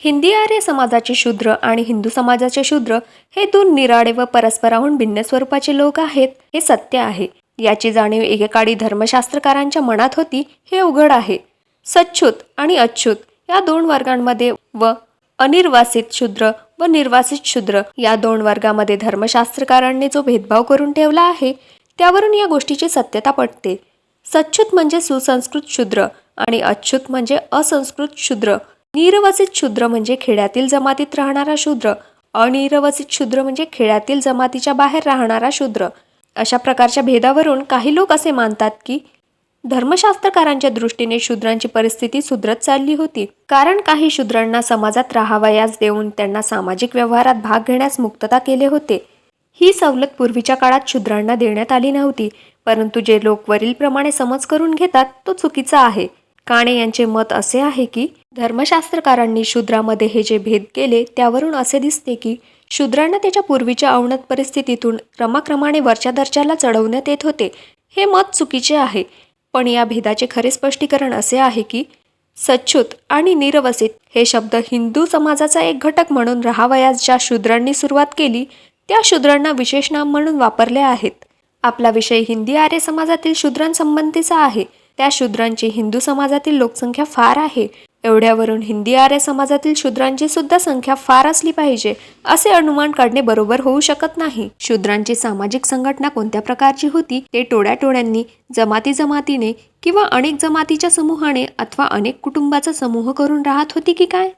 हिंदी आर्य समाजाचे शूद्र आणि हिंदू समाजाचे शूद्र हे दोन निराळे व परस्पराहून भिन्न स्वरूपाचे लोक आहेत हे सत्य आहे. याची जाणीव एकेकाळी धर्मशास्त्रकारांच्या मनात होती हे उघड आहे. सच्छूत आणि अच्छूत या दोन वर्गांमध्ये व अनिर्वासित शूद्र व निर्वासित शूद्र या दोन वर्गामध्ये धर्मशास्त्रकारांनी जो भेदभाव करून ठेवला आहे त्यावरून या गोष्टीची सत्यता पटते. सच्छूत म्हणजे सुसंस्कृत शूद्र आणि अच्छूत म्हणजे असंस्कृत शूद्र. निर्वसित शूद्र म्हणजे खेड्यातील जमातीत राहणारा शूद्र. अनिर्वसित शूद्र म्हणजे खेड्यातील जमातीच्या बाहेर राहणारा शूद्र. अशा प्रकारच्या भेदावरून काही लोक असे मानतात की धर्मशास्त्रकारांच्या दृष्टीने शूद्रांची परिस्थिती सुधरत चालली होती. कारण काही शूद्रांना समाजात राहावयास देऊन त्यांना सामाजिक व्यवहारात भाग घेण्यास मुक्तता केले होते. ही सवलत पूर्वीच्या काळात शूद्रांना देण्यात आली नव्हती. परंतु जे लोक वरीलप्रमाणे समज करून घेतात तो चुकीचा आहे. काणे यांचे मत असे आहे की धर्मशास्त्रकारांनी शूद्रामध्ये हे जे भेद केले त्यावरून असे दिसते की शूद्रांना त्याच्या पूर्वीच्या अवनत परिस्थितीतून क्रमाक्रमाने वरच्या दर्जाला चढवण्यात येत होते. हे मत चुकीचे आहे. पण या भेदाचे खरे स्पष्टीकरण असे आहे की सच्छूत आणि निरवसित हे शब्द हिंदू समाजाचा एक घटक म्हणून राहावयास ज्या शूद्रांनी सुरुवात केली त्या शूद्रांना विशेष नाम म्हणून वापरले आहेत. आपला विषय हिंदी आर्य समाजातील शूद्रांसंबंधीचा आहे. त्या शूद्रांची हिंदू समाजातील लोकसंख्या फार आहे. एवढ्यावरून हिंदी आर्य समाजातील शूद्रांची सुद्धा संख्या फार असली पाहिजे असे अनुमान काढणे बरोबर होऊ शकत नाही. शूद्रांची सामाजिक संघटना कोणत्या प्रकारची होती ते टोळ्याटोळ्यांनी, जमातीने किंवा अनेक जमातीच्या समूहाने अथवा अनेक कुटुंबाचा समूह करून राहत होती की काय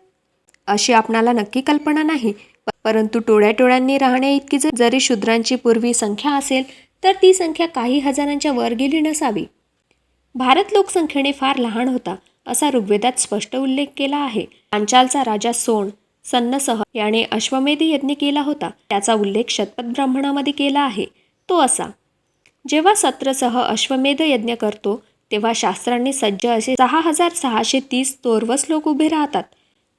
अशी आपणाला नक्की कल्पना नाही. परंतु टोळ्याटोळ्यांनी राहण्या इतकी जरी शूद्रांची पूर्वी संख्या असेल तर ती संख्या काही हजारांच्या वर गेली नसावी. भारत लोकसंख्येने फार लहान होता असा ऋग्वेदात स्पष्ट उल्लेख केला आहे. पांचालचा राजा सोण सन्नसह याने अश्वमेध यज्ञ केला होता. त्याचा उल्लेख शतपथ ब्राह्मणामध्ये केला आहे. तो असा: जेव्हा सत्रसह अश्वमेध यज्ञ करतो तेव्हा शास्त्रांनी सज्ज असे 6630 तोरवस लोक उभे राहतात.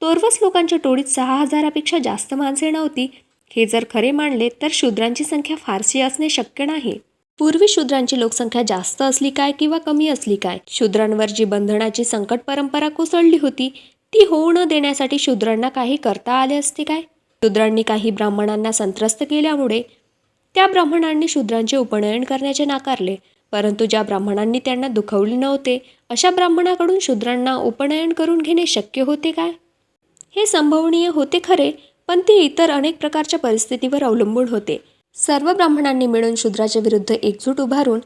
तोरवस लोकांच्या टोळीत 6000पेक्षा जास्त माणसे नव्हती. हे जर खरे मानले तर शूद्रांची संख्या फारशी असणे शक्य नाही. पूर्वी शूद्रांची लोकसंख्या जास्त असली काय किंवा कमी असली काय, शूद्रांवर जी बंधनाची संकट परंपरा कोसळली होती ती होऊ न देण्यासाठी शूद्रांना काही करता आले असते काय? शूद्रांनी काही ब्राह्मणांना संत्रस्त केल्यामुळे त्या ब्राह्मणांनी शूद्रांचे उपनयन करण्याचे नाकारले. परंतु ज्या ब्राह्मणांनी त्यांना दुखवले नव्हते अशा ब्राह्मणाकडून शूद्रांना उपनयन करून घेणे शक्य होते काय? हे संभवनीय होते खरे, पण ते इतर अनेक प्रकारच्या परिस्थितीवर अवलंबून होते. सर्व ब्राह्मणांनी मिळून शूद्राच्या विरुद्ध एकजूट उभारून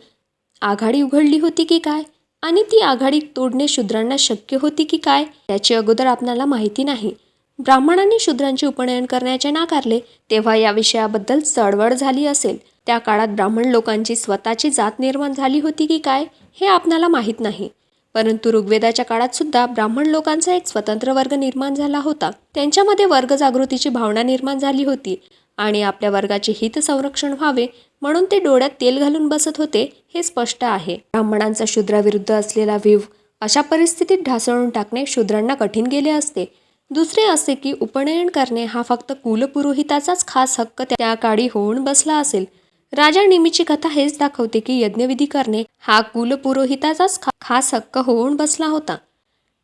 आघाडी उघडली होती की काय? आणि ती आघाडी तोडणे शूद्रांना शक्य होती की काय याची अगोदर आपणाला माहिती नाही. ब्राह्मणांनी शूद्रांचे उपनयन करण्याचे नाकारले तेव्हा या विषयाबद्दल चळवळ झाली असेल. त्या काळात ब्राह्मण लोकांची स्वतःची जात निर्माण झाली होती की काय हे आपणाला माहीत नाही. परंतु ऋग्वेदाच्या काळात सुद्धा ब्राह्मण लोकांचा एक स्वतंत्र वर्ग निर्माण झाला होता. त्यांच्यामध्ये वर्ग जागृतीची भावना निर्माण झाली होती आणि आपल्या वर्गाचे हित संरक्षण व्हावे म्हणून ते डोळ्यात तेल घालून बसत होते हे स्पष्ट आहे. ब्राह्मणांचा शूद्राविरुद्ध असलेला विव अशा परिस्थितीत ढासळून टाकणे शूद्रांना कठीण गेले असते. दुसरे असे की उपनयन करणे हा फक्त कुलपुरोहिताचाच खास हक्क त्या काळी होऊन बसला असेल. राजा निमीची कथा हेच दाखवते की यज्ञविधी करणे हा कुलपुरोहिताचाच खास हक्क होऊन बसला होता.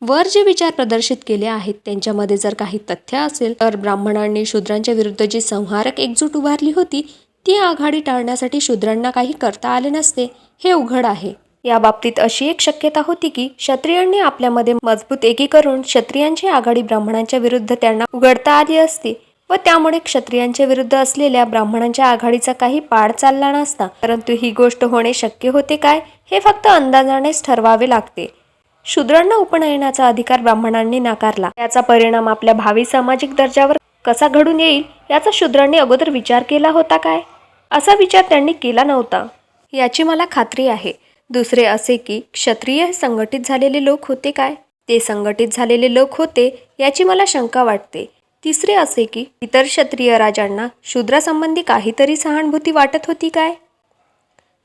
वर जे विचार प्रदर्शित केले आहेत त्यांच्यामध्ये जर काही तथ्य असेल तर ब्राह्मणांनी शूद्रांच्या विरुद्ध जी संहारक एकजूट उभारली होती ती आघाडी टाळण्यासाठी शूद्रांना काही करता आले नसते हे उघड आहे. या बाबतीत अशी एक शक्यता होती की क्षत्रियांनी आपल्यामध्ये मजबूत एकी करून क्षत्रियांची आघाडी ब्राह्मणांच्या विरुद्ध त्यांना उघडता आली असती व त्यामुळे क्षत्रियांच्या विरुद्ध असलेल्या ब्राह्मणांच्या आघाडीचा काही पाड चालला नसता. परंतु ही गोष्ट होणे शक्य होते काय हे फक्त अंदाजानेच ठरवावे लागते. शूद्रांना उपनयनाचा अधिकार ब्राह्मणांनी नाकारला. याचा परिणाम आपल्या भावी सामाजिक दर्जावर कसा घडून येईल याचा शूद्रांनी अगोदर विचार केला होता काय? असा विचार त्यांनी केला नव्हता याची मला खात्री आहे. दुसरे असे की क्षत्रिय हे संघटित झालेले लोक होते काय? ते संघटित झालेले लोक होते याची मला शंका वाटते. तिसरे असे की इतर क्षत्रिय राजांना शूद्रासंबंधी काहीतरी सहानुभूती वाटत होती काय?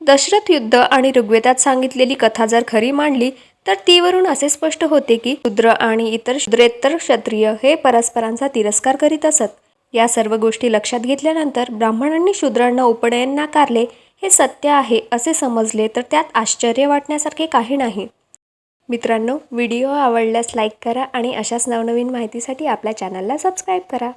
दशरथ युद्ध आणि ऋग्वेदात सांगितलेली कथा जर खरी मांडली तर तीवरून असे स्पष्ट होते की शूद्र आणि इतर शूद्रेतर क्षत्रिय हे परस्परांचा तिरस्कार करीत असत. या सर्व गोष्टी लक्षात घेतल्यानंतर ब्राह्मणांनी शूद्रांना उपनयन नाकारले हे सत्य आहे असे समजले तर त्यात आश्चर्य वाटण्यासारखे काही नाही. मित्रांनो, व्हिडिओ आवडल्यास लाईक करा आणि अशाच नवनवीन माहितीसाठी आपल्या चॅनलला सबस्क्राईब करा.